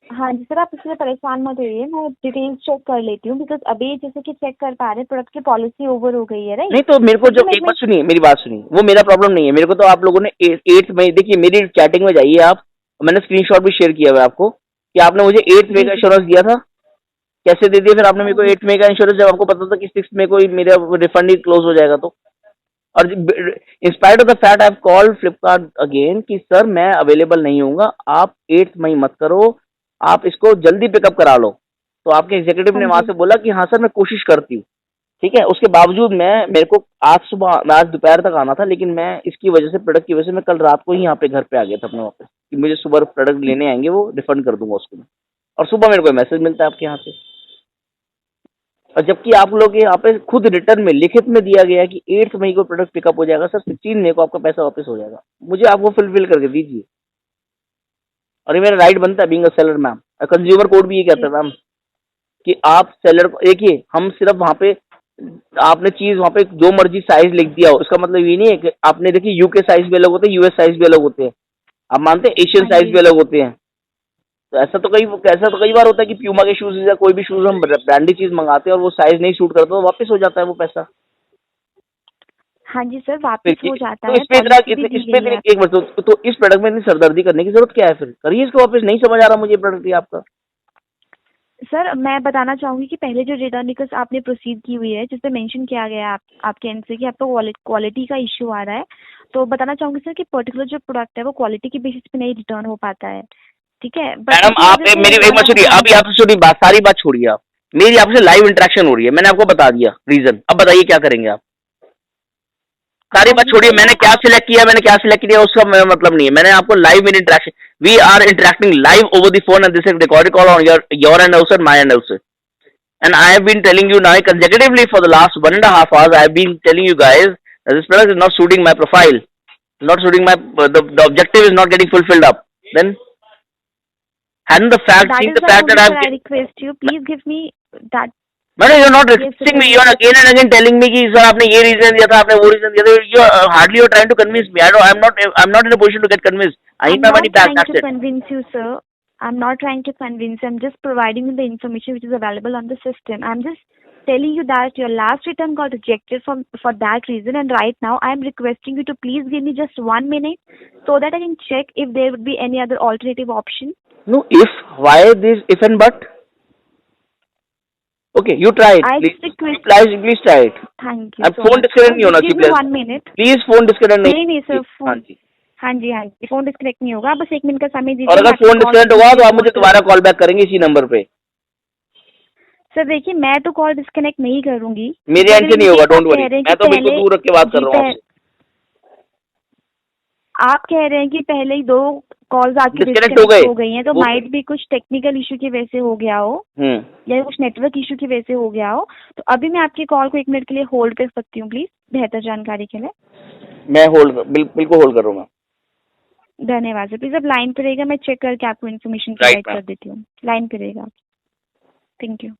हाँ जी सर, आप इसलिए परेशान मत होइए, मैं डिटेल्स चेक कर लेती हूँ, बिकॉज अभी जैसे कि चेक कर पा रहे हैं प्रोडक्ट की पॉलिसी ओवर हो गई है, राइट? नहीं तो मेरे को, जब एक बात सुनिए, मेरी बात सुनिए, वो मेरा प्रॉब्लम नहीं है। मेरे को तो आप लोगों ने 8 मई, देखिए मेरी चैटिंग में जाइए आप, मैंने स्क्रीनशॉट भी शेयर किया हुआ है आपको कि आपने मुझे 8 मई का इंश्योरेंस दिया था। कैसे दे दिया फिर आपने मेरे को 8 मई का इंश्योरेंस, जब आपको पता था कि 6 मई को ही मेरा रिफंड ही क्लोज हो जाएगा? तो और inspired of the fact I have called Flipkart again कि सर मैं अवेलेबल नहीं हूँगा, आप 8 मई मत करो, आप इसको जल्दी पिकअप करा लो। तो आपके एग्जीक्यूटिव ने वहां से बोला कि हाँ सर मैं कोशिश करती हूँ। ठीक है, उसके बावजूद मेरे को आज दोपहर तक आना था, लेकिन मैं इसकी वजह से, प्रोडक्ट की वजह से, मैं कल रात को ही यहाँ पे घर पे आ गया था अपने वापस। कि मुझे सुबह प्रोडक्ट लेने आएंगे, वो रिफंड कर दूंगा उसको मैं। और सुबह मेरे को मैसेज मिलता है आपके यहाँ से। और जबकि आप लोग के यहाँ पे खुद रिटर्न में लिखित में दिया गया है कि 8 मई को प्रोडक्ट पिकअप हो जाएगा सर, 16 मई को आपका पैसा वापस हो जाएगा। मुझे आप वो फुलफिल करके दीजिए, और ये मेरा राइट बनता है being a seller ma'am. Consumer code भी ये कहता है मैम कि आप सेलर को, देखिए हम सिर्फ वहाँ पे, आपने चीज वहाँ पे जो मर्जी साइज लिख दिया हो, इसका मतलब ये नहीं है कि आपने, देखिए यूके साइज भी अलग होते हैं, यूएस साइज भी अलग होते हैं, आप मानते हैं एशियन हाँ साइज जी। भी अलग होते हैं। तो ऐसा तो कई बार होता है कि प्यूमा के शूज या कोई भी शूज हम ब्रांडेड चीज मंगाते हैं और वो साइज नहीं सूट करता तो वापस हो जाता है वो पैसा। हाँ जी सर, वापस फिर हो जाता तो है, इसमें इतना पॉलिसी भी दी इसमें गई इतनी है। एक मिनट, तो इस प्रोडक्ट में इतनी सरदर्दी करने की जरूरत क्या है? फिर करिए इसको वापस। नहीं समझ आ रहा मुझे प्रोडक्ट ये आपका। सर मैं बताना चाहूंगी कि पहले जो रिटर्न रिक्वेस्ट आपने प्रोसीड की हुई है, जिसमें मेंशन किया गया है आपके एंड से कि आपको क्वालिटी का इश्यू आ रहा है, तो बताना चाहूंगी सर कि पर्टिकुलर जो प्रोडक्ट है वो क्वालिटी के बेसिस पे नहीं रिटर्न हो पाता है, ठीक है। बट मैडम इसी आप वजह से मेरी एक वन बात ऑफ द सुनिए, अभी क्लाइंट। आपसे सुनिए बात, सारी बात छोड़िए आप। मेरी आपसे लाइव इंटरेक्शन हो रही है, मैंने आपको बता दिया रीजन। अब बताइए क्या करेंगे आप? सारी हाँ बात जी छोड़िए, सर, मैंने मैं क्या आप। सिलेक्ट किया, मैंने क्या सिलेक्ट किया उसका मतलब नहीं है। मैंने आपको live in interaction, we are interacting live over the phone and this is recorded call on your end also my end also. And I have been telling you now consecutively for the last 1.5 hours. I have been telling you guys that this product is not suiting my profile, not suiting my the objective is not getting fulfilled up. Then, hadn't the fact That seen is the why fact only that sir I request you, please give me that. Madam, you're not Yes sir, requesting me. please You're request again you. and again telling me कि sir आपने ये reason दिया था, आपने वो reason दिया था. You're trying to convince me. I'm not in a position to get convinced. I need I'm my not money back. trying to That's it. convince you, sir. I'm not trying to convince you. I'm just providing you the information which is available on the system. I'm just telling you that your last return got rejected for that reason, and right now I'm requesting you to please give me just 1 minute so that I can check if there would be any other alternative option. No, if, why this if and but? Okay, you try it, I please. just request. Please try it. Thank you अब so phone much, disconnect sir. नहीं Just होना give चाहिए me please. 1 minute. Please phone disconnect नहीं। नहीं सर, हाँ फोन। जी। हाँ जी, हाँ जी, फोन डिस्कनेक्ट नहीं होगा, बस 1 मिनट का समय और दीजिए, अगर मैं आपकी फोन कॉल डिस्कनेक्ट होगा तो आप मुझे रिकॉर्ड कर। दोबारा कॉल बैक करेंगे इसी नंबर पे। सर देखिए, मैं तो कॉल डिस्कनेक्ट नहीं करूंगी, मेरे क्योंकि एंड अगर से इन नहीं होगा, केस आप डोंट कह वरी। रहे हैं कि मैं तो बिल्कुल पहले। दूर रख के बात कर जी, रहा हूँ आपसे। आप कह रहे हैं कि पहले ही 2 कॉल्स आपकी डिस्कनेक्ट हो डिस्कनेक्ट गए हो गई हैं, तो वो। माइट भी कुछ टेक्निकल इशू की वजह से हो गया हो, या कुछ नेटवर्क इशू की वजह से हो गया हो। तो अभी मैं आपकी कॉल को 1 मिनट के लिए होल्ड कर सकती हूँ प्लीज, बेहतर जानकारी के लिए। मैं बिल्कुल होल्ड कर रहा हूँ। धन्यवाद सर, प्लीज अब लाइन पे रहेगा, मैं चेक करके आपको इन्फॉर्मेशन राइट प्रोवाइड मैम। कर देती हूँ। लाइन पे रहेगा। Thank you.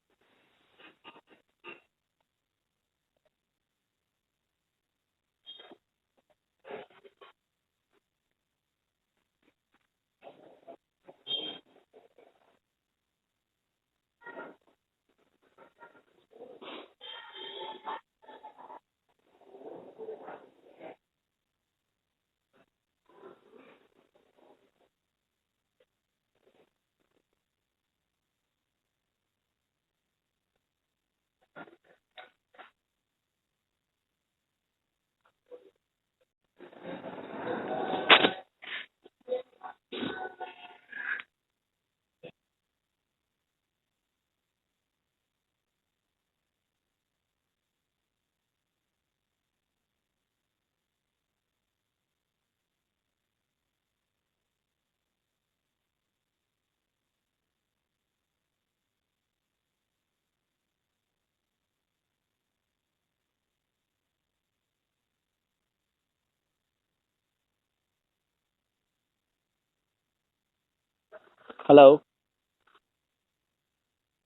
Hello.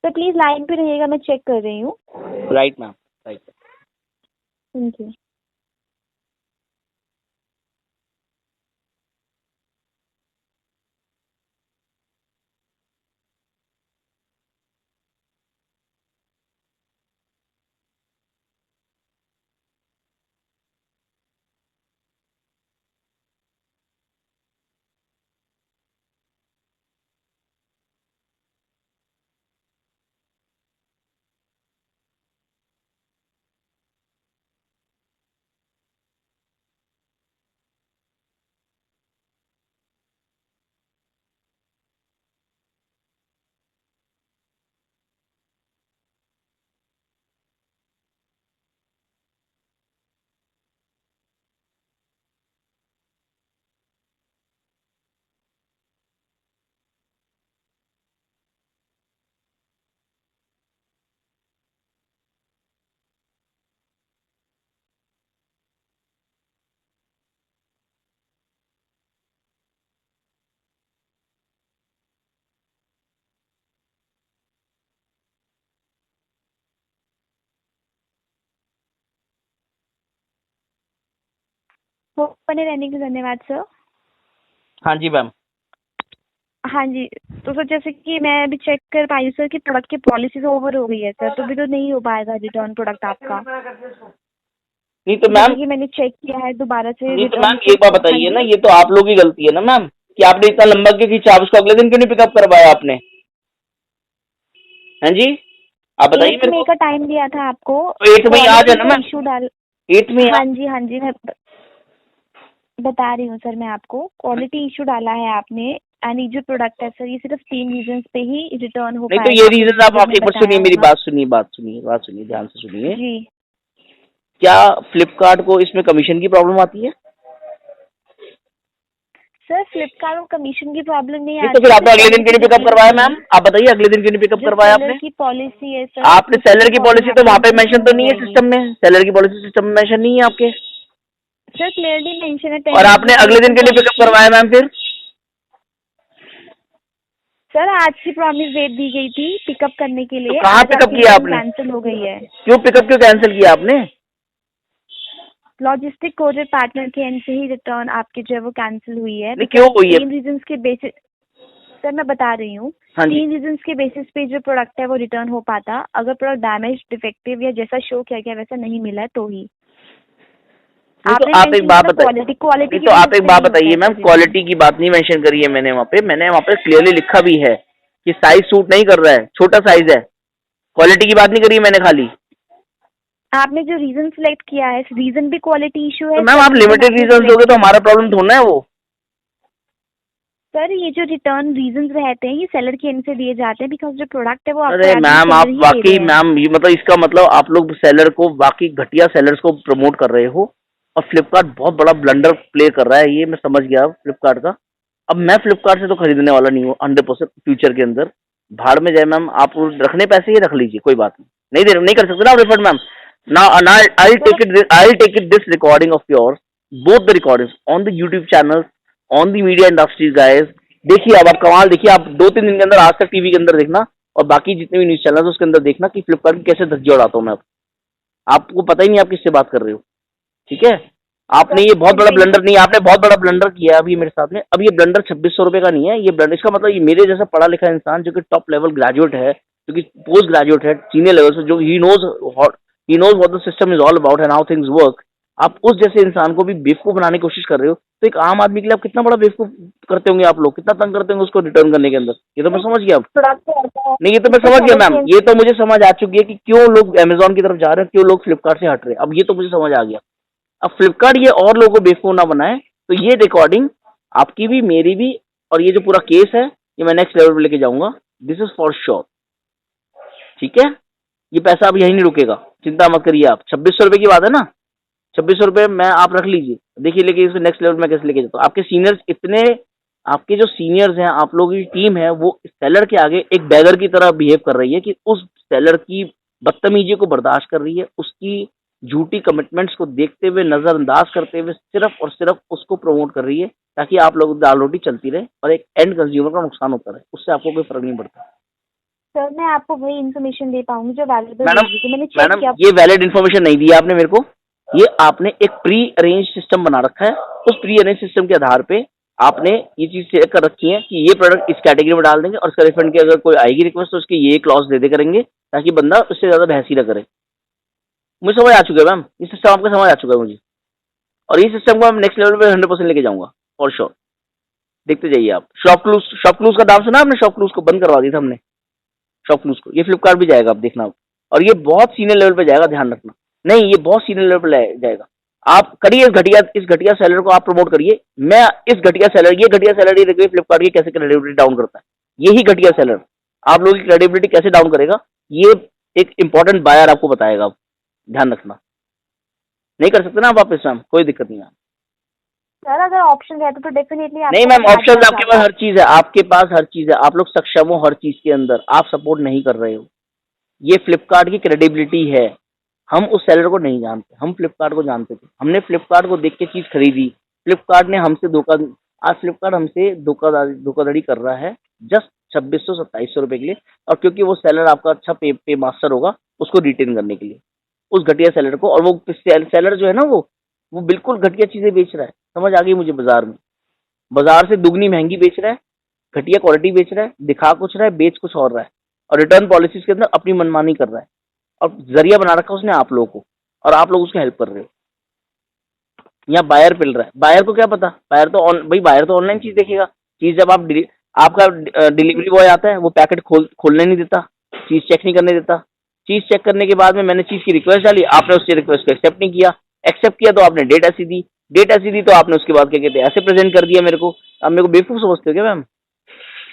Sir please line पे रहिएगा, मैं चेक कर रही हूँ। Right ma'am, right. Thank you. बने रहने के धन्यवाद सर। हाँ जी मैम। हाँ जी, तो सर जैसे कि मैं अभी चेक कर पाई हूँ सर कि प्रोडक्ट की पॉलिसीज ओवर हो गई है सर, तो भी तो नहीं हो पाएगा रिटर्न प्रोडक्ट आपका। नहीं तो जैसे मैम, कि मैंने चेक किया है दोबारा से नहीं तो रिटर्न। मैम एक बात बताइए ना, ये तो आप लोग की गलती है ना मैम, कि आपने इतना लंबा क्यों खींचा, आप उसको अगले दिन क्यों नहीं पिकअप करवाया आपने? हाँ जी, आप बताइए 8 मेरे मई को। का टाइम दिया था आपको। तो 8 मई आज है ना क्वालिटी का मैम, इशू डाल। 8 मई हाँ जी हाँ जी, मैं बता रही हूँ सर, मैं आपको क्वालिटी इशू डाला है आपने। एंड ये जो प्रोडक्ट है सर, ये सिर्फ 3 रीजन पे ही रिटर्न हो नहीं तो पाएगा। ये आपको रीजन आप वीडियो में एक बार बताया सुनिए, मेरी होगा। बात सुनिए ध्यान से सुनिए। जी क्या फ्लिपकार्ट को इसमें कमीशन की प्रॉब्लम आती है? सर, फ्लिपकार्ट में कमीशन की प्रॉब्लम नहीं नहीं तो आती फिर है, आपने सिर्फ अगले दिन सेलर क्यों की नहीं जो पिकअप करवाया पॉलिसी मैम? है। आप बताइए अगले दिन क्यों नहीं पिकअप जो करवाया सेलर आपने? की पॉलिसी है सर, आपने उसकी सेलर की पॉलिसी तो वहाँ पे मेंशन तो हो नहीं है जाएगी। सिस्टम में, सेलर की पॉलिसी सिस्टम में मेंशन नहीं है आपके। सर क्लियरली मेंशन है और 10 डेज आपने अगले दिन रिप्लेसमेंट क्यों नहीं पिकअप पॉलिसी। करवाया मैम फिर? सर आज की प्रॉमिस डेट दी गई थी पिकअप करने के तो लिए, कहाँ आज पिकअप आपकी किया रिटर्न आपने? कैंसिल हो गई है। क्यों कैंसिल किया आपने? लॉजिस्टिक कोरियर पार्टनर के एंड से ही रिटर्न आपकी जो है वो कैंसिल हुई है। नहीं क्यों बिकॉज हुई है? 3 रीजंस के बेसिस। सर मैं बता रही हूँ, हाँ जी। 3 रीजंस के बेसिस पे जो प्रोडक्ट है वो रिटर्न हो पाता। अगर प्रोडक्ट डैमेज, डिफेक्टिव या जैसा शो किया गया वैसा नहीं मिला है तो ही। नहीं तो आपने आप एक मेंशन बात किया बताइए, क्वालिटी नहीं की तो आप बेसिस एक पे बात नहीं होता बताइए है मैम, सर रिटर्न। क्वालिटी की बात नहीं मेंशन करी है मैंने वहाँ पे क्लियरली लिखा भी है कि साइज सूट नहीं कर रहा है, छोटा साइज है। क्वालिटी की बात नहीं करी है मैंने खाली। आपने जो रीजन सिलेक्ट किया है, रीजन भी क्वालिटी इशू तो है मैम सर। आप रीजन लिमिटेड आपने रीजन सिलेक्ट दोगे तो किया हमारा है प्रॉब्लम थोड़ा है वो। सर। ये जो रिटर्न रीजंस रहते हैं ये सेलर के एंड से दिए जाते हैं, बिकॉज जो प्रोडक्ट है वो आपको अरे एज ए मैम सेलर आप ही दे रहे वाकई हैं। मैम, ये मतलब इसका मतलब आप लोग सेलर को, बाकी घटिया सेलर्स को प्रमोट कर रहे हो, और फ्लिपकार्ट बहुत बड़ा ब्लंडर प्ले कर रहा है, ये मैं समझ गया फ्लिपकार्ट का। अब मैं फ्लिपकार्ट से तो खरीदने वाला नहीं हूँ 100% फ्यूचर के अंदर। भाड़ में जाए मैम, आप रखने पैसे ही रख लीजिए, कोई बात नहीं, नहीं कर सकते ना आप रिफंड मैम ना। Sir I take it this recording of yours, both the recordings on the YouTube channel, on the media industries guys. देखिए अब आप कमाल देखिए, आप 2-3 दिन के अंदर आज तक टीवी के अंदर देखना, और बाकी जितने भी न्यूज चैनल है उसके अंदर देखना कि फ्लिपकार्ट की कैसे धज्जियां उड़ाता हूँ मैं। अब आपको पता ही नहीं आप किससे बात कर रहे हो, ठीक है? आपने ये बहुत बड़ा ब्लंडर नहीं, आपने बहुत बड़ा ब्लंडर किया है अभी मेरे साथ में। अब ये ब्लंडर 2600 रुपए का नहीं है, ये ब्लंडर, इसका मतलब ये मेरे जैसा पढ़ा लिखा इंसान जो कि टॉप लेवल ग्रेजुएट है, जो कि पोस्ट ग्रेजुएट है, सीनियर लेवल से, जो he knows what the system is all about and how things work, आप उस जैसे इंसान को भी बेवकूफ बनाने की कोशिश कर रहे हो। तो एक आम आदमी के लिए आप कितना बड़ा बेवकूफ करते होंगे, आप लोग कितना तंग करते होंगे उसको रिटर्न करने के अंदर। ये तो मैं समझ गया अब। प्रोडक्ट ऐसा है नहीं ये तो मैं जिसको समझ गया सेलर के मैम, एंड। ये तो मुझे समझ आ चुकी है कि क्यों लोग अमेजोन की तरफ जा रहे हैं, क्यों लोग फ्लिपकार्ट से हट रहे हैं, अब ये तो मुझे समझ आ गया। अब फ्लिपकार्ट ये और लोगों को बेवकूफ ना बनाए, तो ये रिकॉर्डिंग आपकी भी मेरी भी, और ये जो पूरा केस है ये मैं नेक्स्ट लेवल पे लेके जाऊंगा, दिस इज फॉर श्योर, ठीक है? ये पैसा अब यहीं नहीं रुकेगा, चिंता मत करिए आप। 2600 रुपए की बात है ना, 2600 रुपए मैं आप रख लीजिए, देखिए लेके इसको नेक्स्ट लेवल में कैसे लेके जाता हूँ। आपके सीनियर्स इतने, आपके जो सीनियर्स हैं, आप लोगों की टीम है, वो सेलर के आगे एक बैगर की तरह बिहेव कर रही है कि उस सेलर की बदतमीजी को बर्दाश्त कर रही है, उसकी झूठी कमिटमेंट्स को देखते हुए, नजरअंदाज करते हुए सिर्फ और सिर्फ उसको प्रमोट कर रही है, ताकि आप लोग दाल रोटी चलती रहे और एक एंड कंज्यूमर का नुकसान होता रहे, उससे आपको कोई फर्क नहीं पड़ता। सर मैं आपको वही इन्फॉर्मेशन दे पाऊंगी जो वैल्यूबल मैडम रहेगी। मैंने चेक मैडम किया। ये वैलिड इन्फॉर्मेशन नहीं दी है आपने मेरे को, ये आपने एक प्री अरेंज सिस्टम बना रखा है, उस प्री अरेंज सिस्टम के आधार पे आपने ये चीज चेक कर रखी है कि ये प्रोडक्ट इस कैटेगरी में डाल देंगे, और इसका रिफंड की अगर कोई आएगी रिक्वेस्ट तो उसके ये क्लॉज दे करेंगे, ताकि बंदा उससे ज्यादा बहस ही ना करे। मुझे समझ आ चुका है मैम, ये सिस्टम आपका समझ आ चुका है मुझे, और ये सिस्टम को हम नेक्स्ट लेवल पे 100% लेके जाऊंगा फॉर श्योर। देखते जाइए आप। शॉपक्लूज का नाम सुना आपने? शॉपक्लूज को बंद करवा दिया था हमने, शॉपक्लूज को। ये फ्लिपकार्ट भी जाएगा, आप देखना आप। और ये बहुत सीनियर लेवल पे जाएगा, ध्यान रखना। नहीं, ये बहुत सीनियर लेवल पे जाएगा। आप करिए इस घटिया सेलर को आप प्रमोट करिए। मैं इस घटिया सेलर, ये घटिया सेलर, ये देखिए फ्लिपकार्ट की कैसे क्रेडिबिलिटी डाउन करता है। यही घटिया सेलर आप लोगों की क्रेडिबिलिटी कैसे डाउन करेगा, ये एक इंपॉर्टेंट बायर आपको बताएगा। आप ध्यान रखना। नहीं कर सकते ना आप वापस मैम, कोई दिक्कत नहीं है। सर अगर ऑप्शन रहता तो डेफिनेटली नहीं मैम, ऑप्शन आपके पास हर चीज है, आपके पास हर चीज है, आप लोग सक्षम हो हर चीज के अंदर, आप सपोर्ट नहीं कर रहे हो। ये फ्लिपकार्ट की क्रेडिबिलिटी है। हम उस सेलर को नहीं जानते, हम फ्लिपकार्ट को जानते थे। हमने फ्लिपकार्ट को देख के चीज खरीदी। फ्लिपकार्ट ने हमसे आज फ्लिपकार्ट हमसे धोखाधड़ी कर रहा है जस्ट 2600-2700 रुपए के लिए, और क्योंकि वो सेलर आपका अच्छा पे मास्टर होगा उसको रिटेन करने के लिए, उस घटिया सेलर को। और वो सेलर जो है ना, वो वो बिल्कुल घटिया चीजें बेच रहा है, समझ आ गई मुझे। बाजार से दुगनी महंगी बेच रहा है, घटिया क्वालिटी बेच रहा है, दिखा कुछ रहा है, बेच कुछ और रहा है, और रिटर्न पॉलिसीज के अंदर अपनी मनमानी कर रहा है, और जरिया बना रखा उसने आप लोगों को, और आप लोग उसको हेल्प कर रहे हो। यहाँ बायर पिल रहा है, बायर को क्या पता, बायर तो ऑनलाइन चीज देखेगा। चीज जब आपका डिलीवरी बॉय आता है, वो पैकेट खोलने नहीं देता, चीज चेक नहीं करने देता। चीज चेक करने के बाद में मैंने चीज की रिक्वेस्ट डाली, आपने उसकी रिक्वेस्ट को एक्सेप्ट नहीं किया, एक्सेप्ट किया तो आपने डेट ऐसी दी, तो आपने उसके बाद क्या कहते हैं ऐसे प्रेजेंट कर दिया मेरे को। आप मेरे को बेवकूफ समझते हो क्या मैम?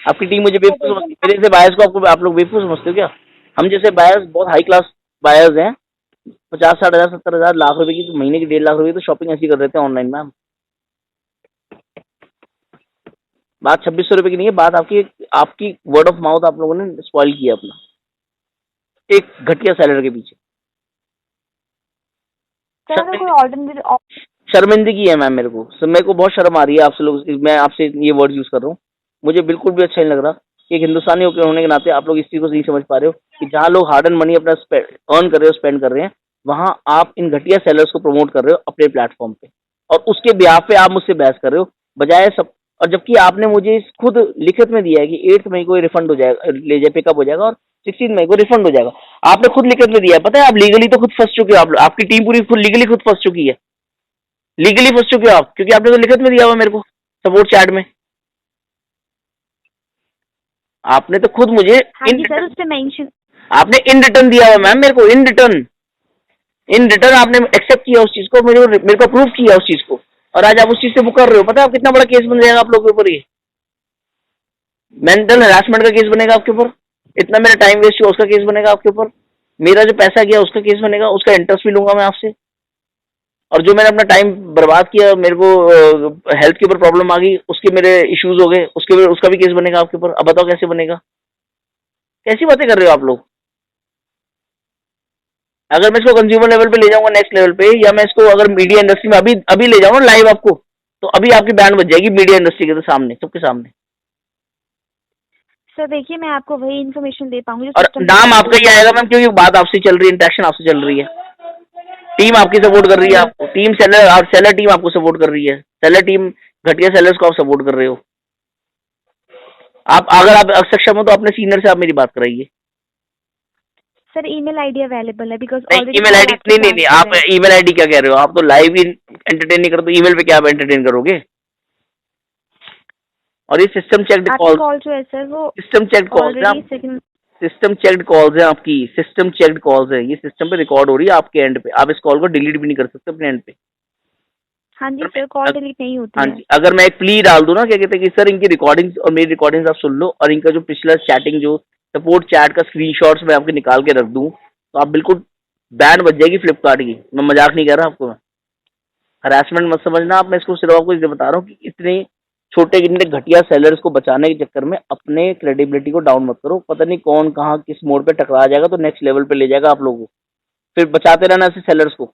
आपकी टीम मुझे बेवकूफ समझती है, मेरे से बायर्स को आप लोग बेवकूफ समझते हो क्या? हम जैसे बायर्स बहुत हाई क्लास बायर्स हैं, 50-60 हजार 70 हजार लाख रुपए की, तो महीने की 1.5 लाख रुपए की तो शॉपिंग ऐसी कर देते हैं ऑनलाइन मैम। बात 2600 रुपए की नहीं है, बात आपकी वर्ड ऑफ माउथ आप लोगों ने स्पॉइल किया अपना एक घटिया सेलर के पीछे। शर्मिंदगी है मैम, मेरे को बहुत शर्म आ रही है आपसे लोग, मैं आपसे ये वर्ड यूज कर रहा हूँ, मुझे बिल्कुल भी अच्छा नहीं लग रहा कि एक हिंदुस्तानी होने के नाते आप लोग इस चीज को नहीं समझ पा रहे हो कि जहाँ लोग हार्ड एंड मनी अपना अर्न कर रहे हो, स्पेंड कर रहे हैं, वहां आप इन घटिया सेलर्स को प्रमोट कर रहे हो अपने प्लेटफॉर्म पे, और उसके ब्याह पे आप मुझसे बहस कर रहे हो बजाय सब। और जबकि आपने मुझे खुद लिखित में दिया है कि 8 मई को रिफंड हो जाएगा, ले जाए पिकअप हो जाएगा, और 16 मई को रिफंड हो जाएगा। आपने खुद लिखित में दिया है, पता है आप लीगली तो खुद फंस चुके हो, आपकी टीम पूरी खुद लीगली खुद फंस चुकी है, लीगली फंस चुके हो आप, क्योंकि आपने तो लिखित में दिया हुआ मेरे को सपोर्ट चैट में। आपने तो खुद मुझे आपने इन रिटर्न दिया हुआ मैम मेरे को, इन रिटर्न आपने एक्सेप्ट किया उस चीज को, मेरे को अप्रूव किया उस चीज को, और आज आप उस चीज से मुकर रहे हो। पता है आप कितना बड़ा केस बन जाएगा आप लोगों के ऊपर, ये मेंटल हरासमेंट का केस बनेगा आपके ऊपर, इतना मेरा टाइम वेस्ट हुआ उसका केस बनेगा आपके ऊपर, मेरा जो पैसा गया उसका केस बनेगा, उसका इंटरेस्ट भी लूंगा मैं आपसे, और जो मैंने अपना टाइम बर्बाद किया, मेरे को हेल्थ के ऊपर प्रॉब्लम आ गई, उसके मेरे इश्यूज हो गए, उसका भी केस बनेगा आपके ऊपर। अब बताओ कैसे बनेगा? कैसी बातें कर रहे हो आप लोग? अगर मैं इसको कंज्यूमर लेवल पे ले जाऊंगा नेक्स्ट लेवल पे, या मैं इसको अगर मीडिया इंडस्ट्री में अभी ले जाऊंगा लाइव आपको, तो अभी आपकी बैंड बज जाएगी मीडिया इंडस्ट्री के सामने, सबके सामने। सर देखिए मैं आपको वही इन्फॉर्मेशन दे पाऊंगी, और नाम आपका ही आएगा मैम, क्योंकि बात आपसे चल रही है, इंटरेक्शन आपसे चल रही है, टीम आपकी सपोर्ट कर रही है आपको, टीम सेलर टीम आपको सपोर्ट कर रही है, सेलर टीम घटिया सेलर्स को आप सपोर्ट कर रहे हो। अगर आप सक्षम हो तो अपने सीनियर से आप मेरी बात कराइए। सर ईमेल आईडी अवेलेबल है, बिकॉज ईमेल आईडी नहीं, आप ईमेल आईडी क्या कह रहे हो? आप तो लाइव ही एंटरटेन नहीं करते, ईमेल पे क्या आप एंटरटेन करोगे? और ये सिस्टम चेक्ड कॉल जो है सर, वो सिस्टम चेक्ड कॉल्स है, सिस्टम चेक्ड कॉल्स है आपकी, सिस्टम चेक्ड कॉल्स है, ये सिस्टम पे रिकॉर्ड हो रही है आपके एंड पे, आप इस कॉल को डिलीट भी नहीं कर सकते अपने एंड पे। हाँ जी सर, कॉल डिलीट नहीं होती। हाँ जी, अगर मैं एक प्ली डाल दूं ना, क्या कहते हैं कि सर इनकी रिकॉर्डिंग्स और मेरी रिकॉर्डिंग्स आप सुन लो, और इनका जो पिछला चैटिंग जो सपोर्ट चैट का स्क्रीनशॉट्स मैं आपके निकाल के रख दूं, तो आप बिल्कुल बैन बच जाएगी फ्लिपकार्ट की। मैं मजाक नहीं कर रहा आपको, मैं हरासमेंट मत समझना आप, मैं इसको सिर्फ आपको इसलिए बता रहा हूँ कि इतने छोटे इतने घटिया सेलर्स को बचाने के चक्कर में अपने क्रेडिबिलिटी को डाउन मत करो। पता नहीं कौन कहाँ किस मोड़ पे टकरा जाएगा तो नेक्स्ट लेवल पे ले जाएगा आप लोगों को, फिर बचाते रहना ऐसे सेलर्स को,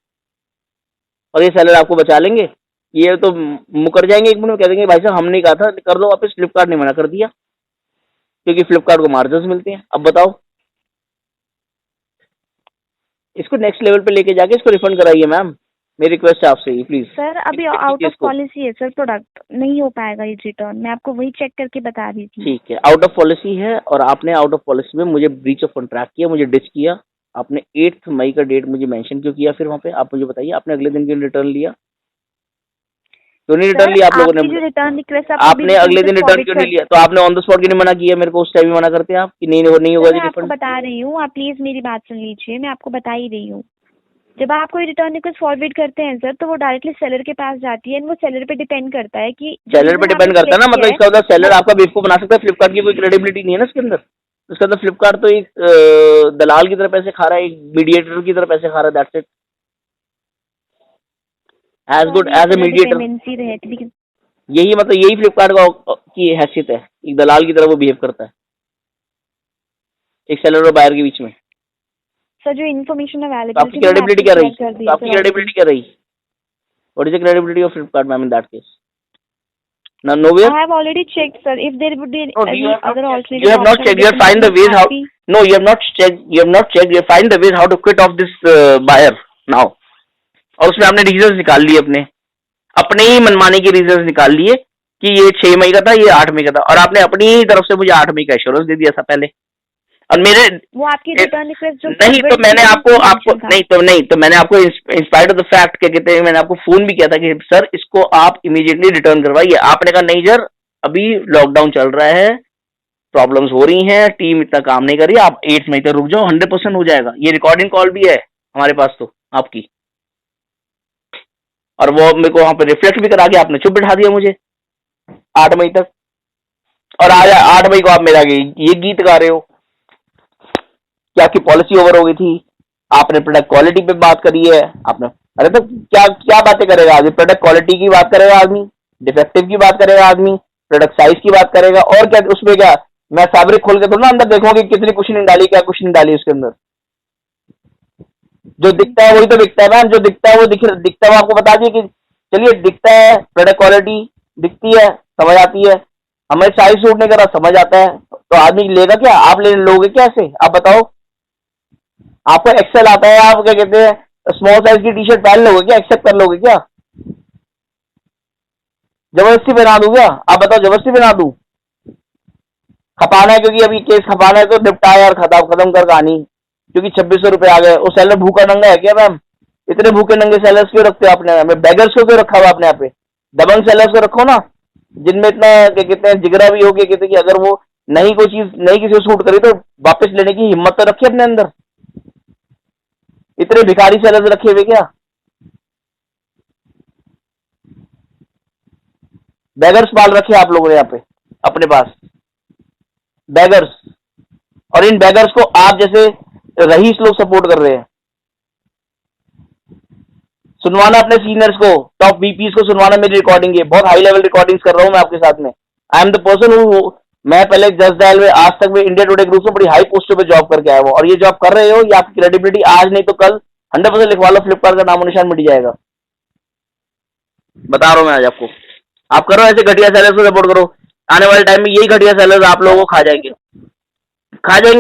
और ये सेलर आपको बचा लेंगे, ये तो मुकर जाएंगे एक मिनट में, कह देंगे भाई साहब हमने कहा था कर दो वापस, फ्लिपकार्ट ने मना कर दिया, क्योंकि फ्लिपकार्ट को मार्जिन मिलते हैं। अब बताओ, इसको नेक्स्ट लेवल पे लेके जाके इसको रिफंड कराइए मैम, मेरी रिक्वेस्ट है आपसे ही प्लीज। सर अभी आउट ऑफ पॉलिसी है सर, प्रोडक्ट नहीं हो पाएगा ये रिटर्न, मैं आपको वही चेक करके बता रही थी। ठीक है, आउट ऑफ पॉलिसी है, और आपने आउट ऑफ पॉलिसी में मुझे ब्रीच ऑफ कॉन्ट्रैक्ट किया, मुझे डिच किया, आपने 8 मई का डेट मुझे मेंशन क्यों किया? फिर वहाँ पे आप मुझे बताइए, आपने अगले दिन क्यों रिटर्न लिया? क्यों नहीं रिटर्न लिया आप लोगों ने? रिटर्न रिक्वेस्ट आपने अगले दिन रिटर्न क्यों नहीं लिया? तो आपने ऑन द स्पॉट क्यों नहीं मना किया मेरे को? उस टाइम ही मना करते हैं आप कि नहीं होगा जी रिफंड। बता रही हूँ, आप प्लीज मेरी बात सुन लीजिए, मैं आपको बता ही रही हूँ। जब आप कोई रिटर्न रिक्वेस्ट फॉरवर्ड करते हैं सर, तो वो डायरेक्टली सेलर के पास जाती है, वो सेलर पे डिपेंड करता है कि सेलर पे डिपेंड करता है ना, मतलब इसका मतलब सेलर आपका बेवकूफ बना सकता है, फ्लिपकार्ट की कोई क्रेडिबिलिटी नहीं है ना इसके अंदर। उसका तो फ्लिपकार्ट तो एक दलाल की तरह पैसे खा रहा है, एक मीडिएटर की तरह पैसे खा रहा है, that's it, as good as a mediator. यही मतलब यही फ्लिपकार्ट की हैसियत है, एक दलाल की तरह वो बिहेव करता है एक सेलर और बायर के बीच में। सर जो इन्फॉर्मेशन अवेलेबल, आपकी क्रेडिबिलिटी क्या रही? आपकी क्रेडिबिलिटी क्या रही? What is the credibility of Flipkart ma'am in that case? Nowhere? I have already checked, sir. If there would be any other alternative, you have not checked. You have find the ways how. No, you have not checked. You have not checked. You have find the ways how to quit off this buyer now. और उसमें आपने रीजंस निकाल लिए, अपने ही मनमाने के रीजंस निकाल लिए कि ये 6 मई का था, ये 8 मई का था, और आपने अपनी ही तरफ से मुझे 8 मई का एश्योरेंस दे दिया था पहले। और मेरे वो आपकी रिटर्न रिक्वेस्ट जो नहीं तो मैंने आपको नहीं तो मैंने आपको इंस्पायर्ड ऑफ द फैक्ट क्या कहते हैं, मैंने आपको फोन भी किया था कि सर इसको आप इमीडिएटली रिटर्न करवाइए। आपने कहा नहीं सर अभी लॉकडाउन चल रहा है, प्रॉब्लम्स हो रही हैं, टीम इतना काम नहीं कर रही, आप 8 मई तक रुक जाओ, 100% हो जाएगा। ये रिकॉर्डिंग कॉल भी है हमारे पास तो आपकी, और वो मेरे को वहां पे रिफ्लेक्ट भी करा के आपने चुप बिठा दिया मुझे 8 मई तक। और आज 8 मई को आप मेरा ये गीत गा रहे हो कि आपकी पॉलिसी ओवर हो गई थी, आपने प्रोडक्ट क्वालिटी पे बात करी है आपने। अरे तो क्या क्या बातें करेगा आदमी? प्रोडक्ट क्वालिटी की बात करेगा आदमी, डिफेक्टिव की बात करेगा आदमी, प्रोडक्ट साइज की बात करेगा, और क्या उसमें क्या मैं फैब्रिक खोल के थोड़ा ना अंदर देखूंगा कि कितनी कुशनिंग डाली, क्या कुशनिंग डाली उसके अंदर। जो दिखता है वही तो बिकता है मैम, जो दिखता है वो दिखता है वो आपको बता दिए कि चलिए दिखता है, प्रोडक्ट क्वालिटी दिखती है, समझ आती है, हमें साइज सूट नहीं करा समझ आता है, तो आदमी लेगा क्या? आप लोगे क्या ऐसे? आप बताओ, आपको एक्सेल आता है, आप क्या कहते हैं स्मॉल साइज की टी शर्ट पहन लोगे क्या? एक्सेप्ट कर लोगे क्या? जबरदस्ती पहना दूं क्या? आप बताओ, जबरदस्ती पहना दूं? खपाना है क्योंकि अभी केस खपाना है तो निपटाया और खत्म कर कहानी, क्योंकि 2600 रुपए आ गए। वो सेलर भूखा नंगा है क्या मैम? इतने भूखे नंगे सेलर्स क्यों रखते हो आपने? हमें बेगर्स को क्यों रखा हुआ आपने यहाँ पे? दबंग सेलर्स को रखो ना, जिनमें इतना क्या कहते हैं जिगरा भी हो गया, कहते कि अगर वो नहीं कोई चीज नहीं किसी को सूट करी तो वापस लेने की हिम्मत तो रखिए अपने अंदर। इतने भिखारी सेलर्स रखे हुए क्या? बेगर्स पाल रखे आप लोगों ने यहाँ पे अपने पास, बेगर्स। और इन बेगर्स को आप जैसे रईस लोग सपोर्ट कर रहे हैं। सुनवाना अपने सीनियर्स को, टॉप वीपीज को सुनवाना मेरी रिकॉर्डिंग है, बहुत हाई लेवल रिकॉर्डिंग्स कर रहा हूं मैं आपके साथ में। I am the person who, मैं पहले जस्ट डायल में आज तक में इंडिया टुडे ग्रुप में बड़ी हाई पोस्टों पे जॉब करके आया हूं, और ये जॉब कर रहे हो, ये आपकी क्रेडिबिलिटी आज नहीं तो कल 100% लिखवा लो, फ्लिपकार्ट का नामो निशान मिट जाएगा। बता रहा हूं मैं आज आपको। आप करो ऐसे घटिया सेलर्स को सपोर्ट करो, आने वाले टाइम में यही घटिया सेलर्स आप लोगों को खा जाएंगे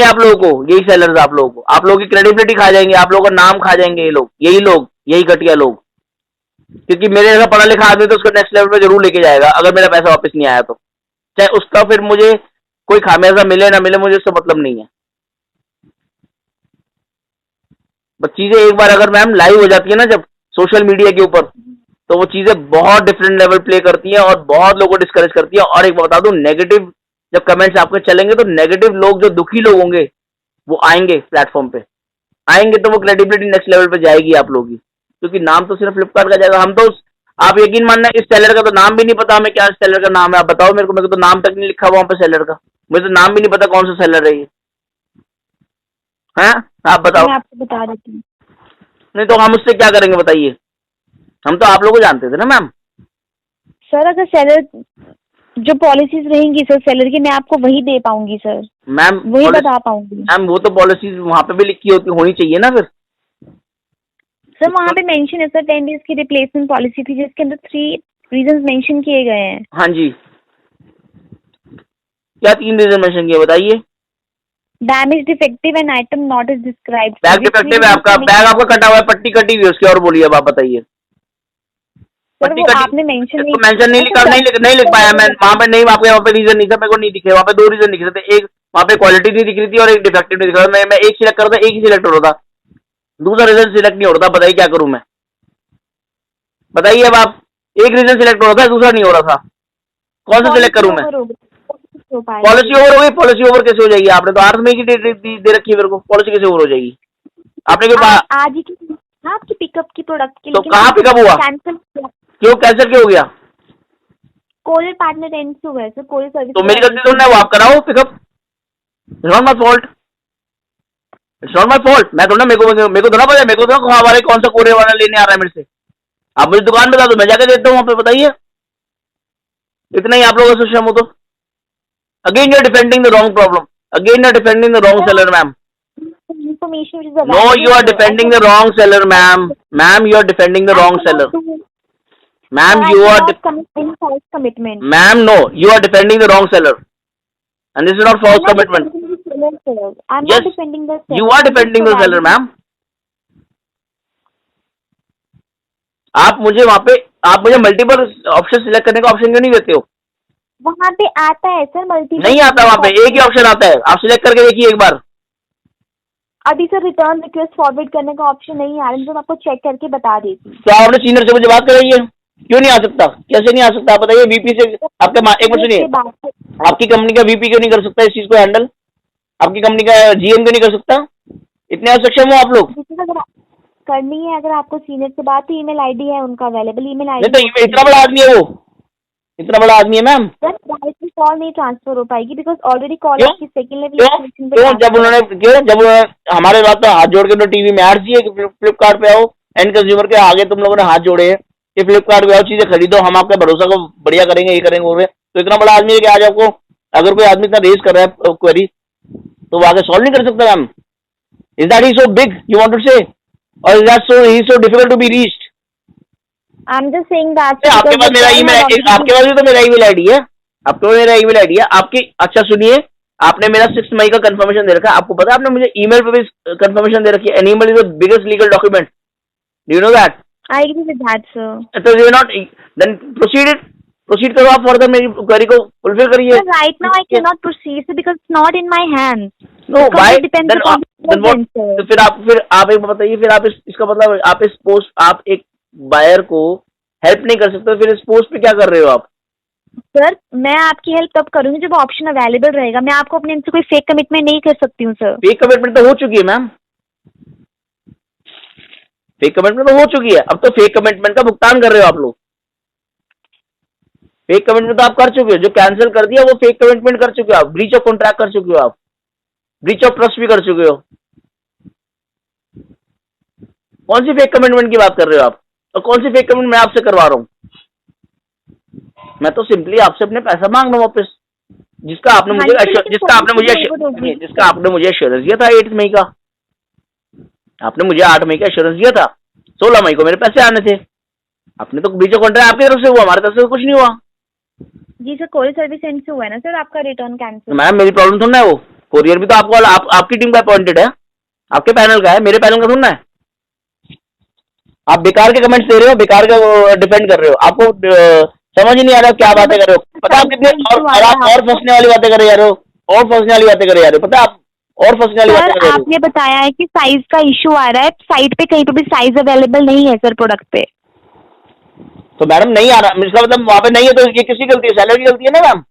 आप लोगों को, यही सेलर्स आप लोगों को, आप लोगों की क्रेडिबिलिटी खा जाएंगे, आप लोगों का नाम खा जाएंगे ये लोग, यही घटिया लोग। क्योंकि मेरे जैसा पढ़ा लिखा आदमी तो उसको नेक्स्ट लेवल पे जरूर लेके जाएगा अगर मेरा पैसा वापस नहीं आया तो, चाहे उसका फिर मुझे कोई खामियाजा मिले ना मिले, मुझे उससे मतलब नहीं है। बस चीजें एक बार अगर मैम लाइव हो जाती है ना जब सोशल मीडिया के ऊपर, तो वो चीजें बहुत डिफरेंट लेवल प्ले करती हैं और बहुत लोगों को डिस्करेज करती है। और एक बता दूं, नेगेटिव जब कमेंट्स आपके चलेंगे तो नेगेटिव लोग, जो दुखी लोग होंगे वो आएंगे प्लेटफॉर्म पे, आएंगे तो वो क्रेडिबिलिटी नेक्स्ट लेवल पे जाएगी आप लोगों की, क्योंकि नाम तो सिर्फ फ्लिपकार्ट का जाएगा। हम तो आप यकीन मानना, इस सेलर का तो नाम भी नहीं पता हमें, क्या सेलर का नाम है आप बताओ मेरे को तो नाम तक नहीं लिखा हुआ वहां पे सेलर का, मुझे तो नाम भी नहीं पता कौन सा सेलर है ये, हैं? आप बताओ। मैं आपको बता देती हूँ। नहीं तो हम उससे क्या करेंगे बताइए? हम तो आप लोगों को जानते थे ना मैम। सर अगर सेलर जो पॉलिसीज रहेंगी सर सेलर की, मैं आपको वही दे पाऊंगी सर मैम, वही बता पाऊंगी मैम वो तो पॉलिसीज वहां पे भी लिखी होनी चाहिए ना फिर। सर वहाँ पे मेंशन है सर 10 डेज की रिप्लेसमेंट पॉलिसी थी जिसके अंदर 3 रीजंस मेंशन किए गए हैं। हाँ जी, क्या 3 रीजन मेंशन किए बताइए? Damage, defective and item not is described. Bag defective है आपका, बैग आपका कटा हुआ है, पट्टी कटी हुई है उसकी, और बोलिए अब आप बताइए। सर वो आपने मेंशन नहीं लिखा, नहीं लिख पाया मैं वहाँ पे, नहीं वहाँ पे रीजन नहीं था, मेरे को नहीं दिखे वहाँ पे, 2 रीजन दिख रहे थे, एक वहाँ पे क्वालिटी नहीं दिख रही थी और एक डिफेक्टिव नहीं दिख रहा था। मैं एक सिलेक्ट करता, एक ही सिलेक्ट हो रहा था, दूसरा रीजन सिलेक्ट नहीं हो रहा था। बताइए क्या करूं मैं? बताइए अब आप, एक रीजन सिलेक्ट हो रहा था दूसरा नहीं हो रहा था, कौन सा सिलेक्ट करूं मैं? पॉलिसी ओवर हो गई। पॉलिसी ओवर कैसे हो जाएगी? आपने तो 8 मई की डेट दे रखी है मेरे को, पॉलिसी कैसे ओवर हो जाएगी? आपने क्यों आज ही आपकी पिकअप की प्रोडक्ट की, तो कहाँ पिकअप हुआ? क्यों कैंसिल क्यों हो गया? कोरियर पार्टनर एंड से हुआ है सर, कोरियर सर्विस। तो मेरी गलती तो नहीं, वो आप कराओ pickup, it's not my fault, it's not my fault. मैं तो ना, मेरे को तो ना पता, मेरे को तो ना हमारे कौन सा कोरियर वाला लेने आ रहा है मेरे से, आप मुझे दुकान बता दो, मैं जाकर देता हूँ वहाँ पे, बताइए। इतना ही आप लोगों से शर्म हो तो again you are defending the wrong problem, again you are defending the wrong seller ma'am. No, you are defending the wrong seller, ma'am. Ma'am, you are defending the wrong seller. Ma'am, you are false commitment. Ma'am, no, you are defending the wrong seller, and this is not false commitment. I'm not defending the seller. You are defending the seller, ma'am. आप मुझे मल्टीपल ऑप्शन सिलेक्ट करने का ऑप्शन क्यों नहीं देते हो? वहाँ पे आता है सर मल्टीपल। नहीं आता, वहाँ पे एक ही ऑप्शन आता है, आप सिलेक्ट करके देखिए एक बार। अभी सर रिटर्न रिक्वेस्ट फॉरवर्ड करने का ऑप्शन नहीं आ रहा है, तो मैं आपको चेक करके बता देती हूँ। तो आपने सीनियर से मुझे बात कराई है, क्यों नहीं आ सकता? कैसे नहीं आ सकता आप बताइए? वीपी से आपके एक मिनट सुनिए, आपकी कंपनी का वीपी क्यों नहीं कर सकता इस चीज को हैंडल? आपकी कंपनी का जीएम क्यों नहीं कर सकता? इतने असक्षम हो आप लोग? अगर करनी है, अगर आपको सीनियर से बात, तो ईमेल आईडी है उनका अवेलेबल, ईमेल नहीं आईडी। तो इतना बड़ा आदमी है वो, इतना बड़ा आदमी है मैम। सर डायरेक्टली कॉल नहीं ट्रांसफर हो पाएगी, बिकॉज ऑलरेडी कॉल क्यों? आपकी सेकंड लेवल क्यों? एस्केलेशन पे क्यों? जब उन्होंने हमारे बात तो हाथ जोड़ के तो टीवी में एड्स दिए कि फ्लिपकार्ट पे आओ, एंड कंज्यूमर के आगे तुम लोगों ने हाथ जोड़े हैं कि फ्लिपकार्ट पे आओ, चीजें खरीदो, हम आपका भरोसा को बढ़िया करेंगे, ये करेंगे, वो करेंगे। तो इतना बड़ा आदमी है कि आज आपको अगर कोई आदमी इतना रेज कर रहा है क्वेरी, तो वो आगे सॉल्व नहीं कर सकता ma'am? Is that he so big you want to say, और is that so he so difficult to be reached? I am just saying that आपके पास मेरा ईमेल, आपके पास भी तो मेरा ईमेल आईडी है, आपके पास मेरा ईमेल आईडी है आपकी। अच्छा सुनिए, आपने मेरा 6 मई का कंफर्मेशन दे रखा है, आपको पता है आपने मुझे ईमेल पे भी कंफर्मेशन दे रखी है। An email is the biggest legal document, do you know that? I agree with that sir. तो यू नॉट, देन प्रोसीड करो आप फर्दर, मेरी क्वेरी को फुलफिल करिए। Right now I can not proceed because it's not in my hands. No why then what? तो फिर आप एक बताइए, फिर आप इसका मतलब आप इस पोस्ट, आप एक बायर को हेल्प नहीं कर सकते, फिर इस पोस्ट पे क्या कर रहे हो आप? सर मैं आपकी हेल्प तब करूंगी जब ऑप्शन अवेलेबल रहेगा। मैं आपको अपने से कोई फेक कमिटमेंट नहीं कर सकती हूँ सर। फेक कमिटमेंट तो हो चुकी है मैम, फेक कमिटमेंट तो हो चुकी है। अब तो फेक कमिटमेंट का भुगतान कर रहे हो आप लोग। फेक कमिटमेंट तो आप कर चुके हो, जो कैंसिल कर दिया वो फेक कमिटमेंट कर चुके हो आप, ब्रीच ऑफ कॉन्ट्रैक्ट कर चुके हो आप, ब्रीच ऑफ ट्रस्ट भी कर चुके हो। कौन सी फेक कमिटमेंट की बात कर रहे हो आप, और कौन सी फेक कमिटमेंट मैं आपसे करवा रहा हूँ? मैं तो सिंपली आपसे अपने पैसा मांग रहा हूँ वापस, जिसका आपने मुझे एश्योरेंस दिया था 8 मई का। आपने मुझे 8 मई का एश्योरेंस दिया था, 16 मई को मेरे पैसे आने थे। आपने तो ब्रीच ऑफ कॉन्ट्रैक्ट आपकी तरफ से हुआ, हमारी तरफ से कुछ नहीं हुआ। जी सर, कोरियर सर्विस सेंड से हुआ है ना सर आपका रिटर्न कैंसिल। मैम मेरी प्रॉब्लम थोड़ा है वो, कोरियर भी तो आपकी टीम का अपॉइंटेड है, आपके पैनल का है, मेरे पैनल का थोड़ा है। आप बेकार के कमेंट्स दे रहे हो, बेकार का डिपेंड कर रहे हो, आपको समझ ही नहीं आ रहा क्या बातें कर रहे हो। पता आप कितने और फंसने वाली बातें कर रहे हो, और फंसने वाली बातें कर रहे हो, पता आप और फंसने वाली बातें कर रहे हो। आपने बताया है कि साइज का इशू आ रहा है, साइट पे कहीं पे भी साइज अवेलेबल नहीं है सर प्रोडक्ट पे। तो मैडम नहीं आ रहा, इसका मतलब वहाँ पे नहीं है, तो ये किसकी गलती है? सेलर की गलती है ना मैम?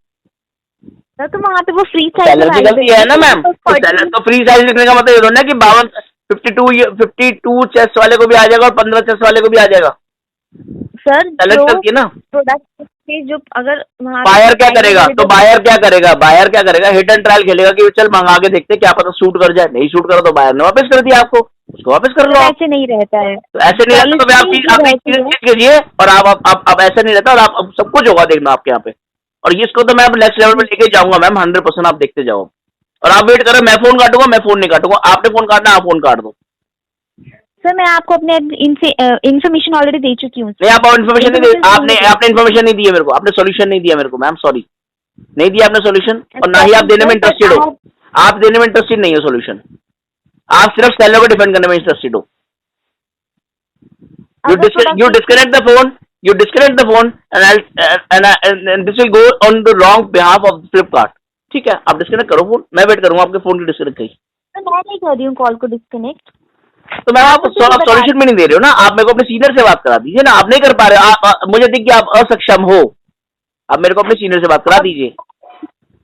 सर तो वहाँ पे वो फ्री साइज सेलर की गलती है ना मैम? तो फ्री साइज लिखने का मतलब ये थोड़ा ना कि 52 चेस्ट वाले को भी आ जाएगा और 15 चेस्ट वाले को भी आ जाएगा। सर सेलर की गलती है ना। प्रोडक्ट जो अगर बायर क्या करेगा? तो बायर क्या करेगा? हिट एंड ट्रायल खेलेगा कि चल मंगा के देखते क्या पता सूट कर जाए, नहीं सूट करा तो बायर ने वापस कर दिया आपको, उसको वापस कर लो। ऐसे नहीं रहता है, तो ऐसे नहीं रहता, तो आप चीज कीजिए, और आप ऐसा नहीं रहता, और आप सब कुछ होगा देखना आपके यहाँ पे। और इसको तो मैं नेक्स्ट लेवल पे लेके जाऊंगा मैम, 100%। आप देखते जाओ, और आप वेट करो, मैं फोन काटूंगा, मैं फोन नहीं काटूंगा, आपने फोन काटना, आप फोन काट दो। सर मैं आपको अपने इन्फॉर्मेशन ऑलरेडी दे चुकी हूँ। नहीं, आप इन्फॉर्मेशन नहीं दी, आपने इन्फॉर्मेशन नहीं दी है मेरे को, आपने सॉल्यूशन नहीं दिया मेरे को मैम, सॉरी नहीं दिया आपने सॉल्यूशन, और ना ही आप देने में इंटरेस्टेड हो। आप देने में इंटरेस्टेड नहीं हो सॉल्यूशन, आप सिर्फ सेलर को डिफेंड करने में इंटरेस्टेड हो। You disconnect the phone and this will go on the wrong behalf of Flipkart। ठीक है, आप डिस्कनेक्ट करो फोन, मैं वेट करूंगा आपके फोन की डिस्कनेक्ट की। मैं नहीं कर रही हूँ कॉल को डिस्कनेक्ट। तो मैम आप सॉल्यूशन भी नहीं दे रहे हो ना, आप मेरे को अपने सीनियर से बात करा दीजिए ना, आप नहीं कर पा रहे हो, मुझे दिख गया आप असक्षम हो, आप मेरे को अपने सीनियर से बात करा दीजिए।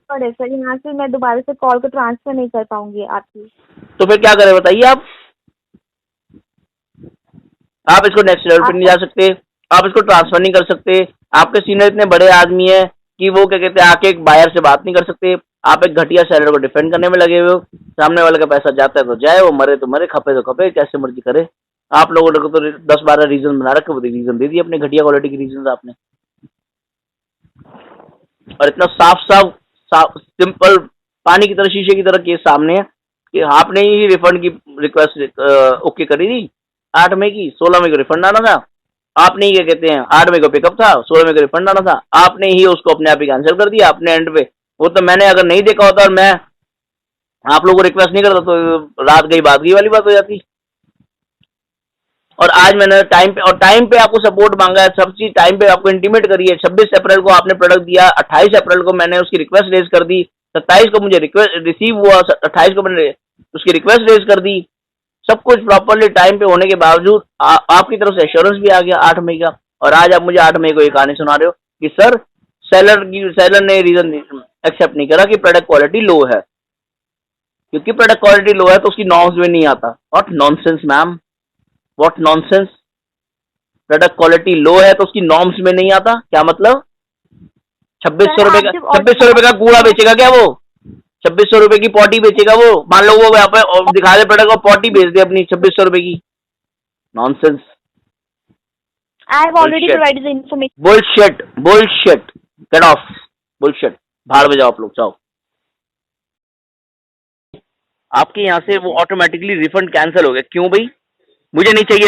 सर यहाँ से मैं दोबारा से कॉल को ट्रांसफर नहीं कर पाऊंगी आपकी। तो फिर क्या करें बताइए आप इसको नेक्स्ट लेवल पे नहीं जा सकते, आप इसको ट्रांसफर नहीं कर सकते, आपके सीनियर इतने बड़े आदमी हैं कि वो क्या कहते हैं, आके एक बायर से बात नहीं कर सकते, आप एक घटिया सेलर को डिफेंड करने में लगे हुए हो। सामने वाले का पैसा जाता है तो जाए, वो मरे तो मरे, खपे तो खपे, कैसे मर्जी करे। आप लोगों ने तो 10-12 रीजन बना रखे, वो रीजन दे दिए अपने घटिया क्वालिटी के रीजन आपने, और इतना साफ सिंपल पानी की तरह, शीशे की तरह केस सामने है कि आपने ही रिफंड की रिक्वेस्ट ओके करी थी 8 मई की, 16 मई को रिफंड आना था, आपने ही क्या कहते हैं 8 मई को पिकअप था, 16 मई को रिफंड आना था, आपने ही उसको अपने आप ही कैंसिल कर दिया अपने एंड पे। वो तो मैंने अगर नहीं देखा होता और मैं आप लोगों को रिक्वेस्ट नहीं करता तो रात गई बात गई वाली बात हो जाती। और आज मैंने टाइम पे आपको सपोर्ट मांगा है, सब चीज टाइम पे आपको इंटीमेट करी है। 26 अप्रैल को आपने प्रोडक्ट दिया, 28 अप्रैल को मैंने उसकी रिक्वेस्ट रेज कर दी, 27 को मुझे रिक्वेस्ट रिसीव हुआ, 28 को मैंने उसकी रिक्वेस्ट रेज कर दी। सब कुछ प्रॉपरली टाइम पे होने के बावजूद आपकी तरफ से एश्योरेंस भी आ गया 8 मई का, और आज आप मुझे 8 मई को ये कहानी सुना रहे हो कि सर सेलर ने रीजन एक्सेप्ट नहीं करा कि प्रोडक्ट क्वालिटी लो है, क्योंकि प्रोडक्ट क्वालिटी लो है तो उसकी नॉर्म्स में नहीं आता। What nonsense ma'am, what nonsense. Product quality लो है तो उसकी नॉर्म्स में नहीं आता, क्या मतलब? 2600 रुपए का, 2600 रुपए का कूड़ा बेचेगा क्या वो? 2600 रुपए की पॉटी बेचेगा वो? मान लो वो यहाँ पे दिखा दे प्रोडक्ट और पॉटी बेच दे अपनी 2600 रुपए की। Nonsense. I have already provided the information. Bullshit, bullshit, get off, bullshit, भाड़ में जाओ आप लोग, जाओ। आपके यहाँ से वो ऑटोमेटिकली रिफंड कैंसिल हो गया, क्यों भाई? मुझे नहीं चाहिए।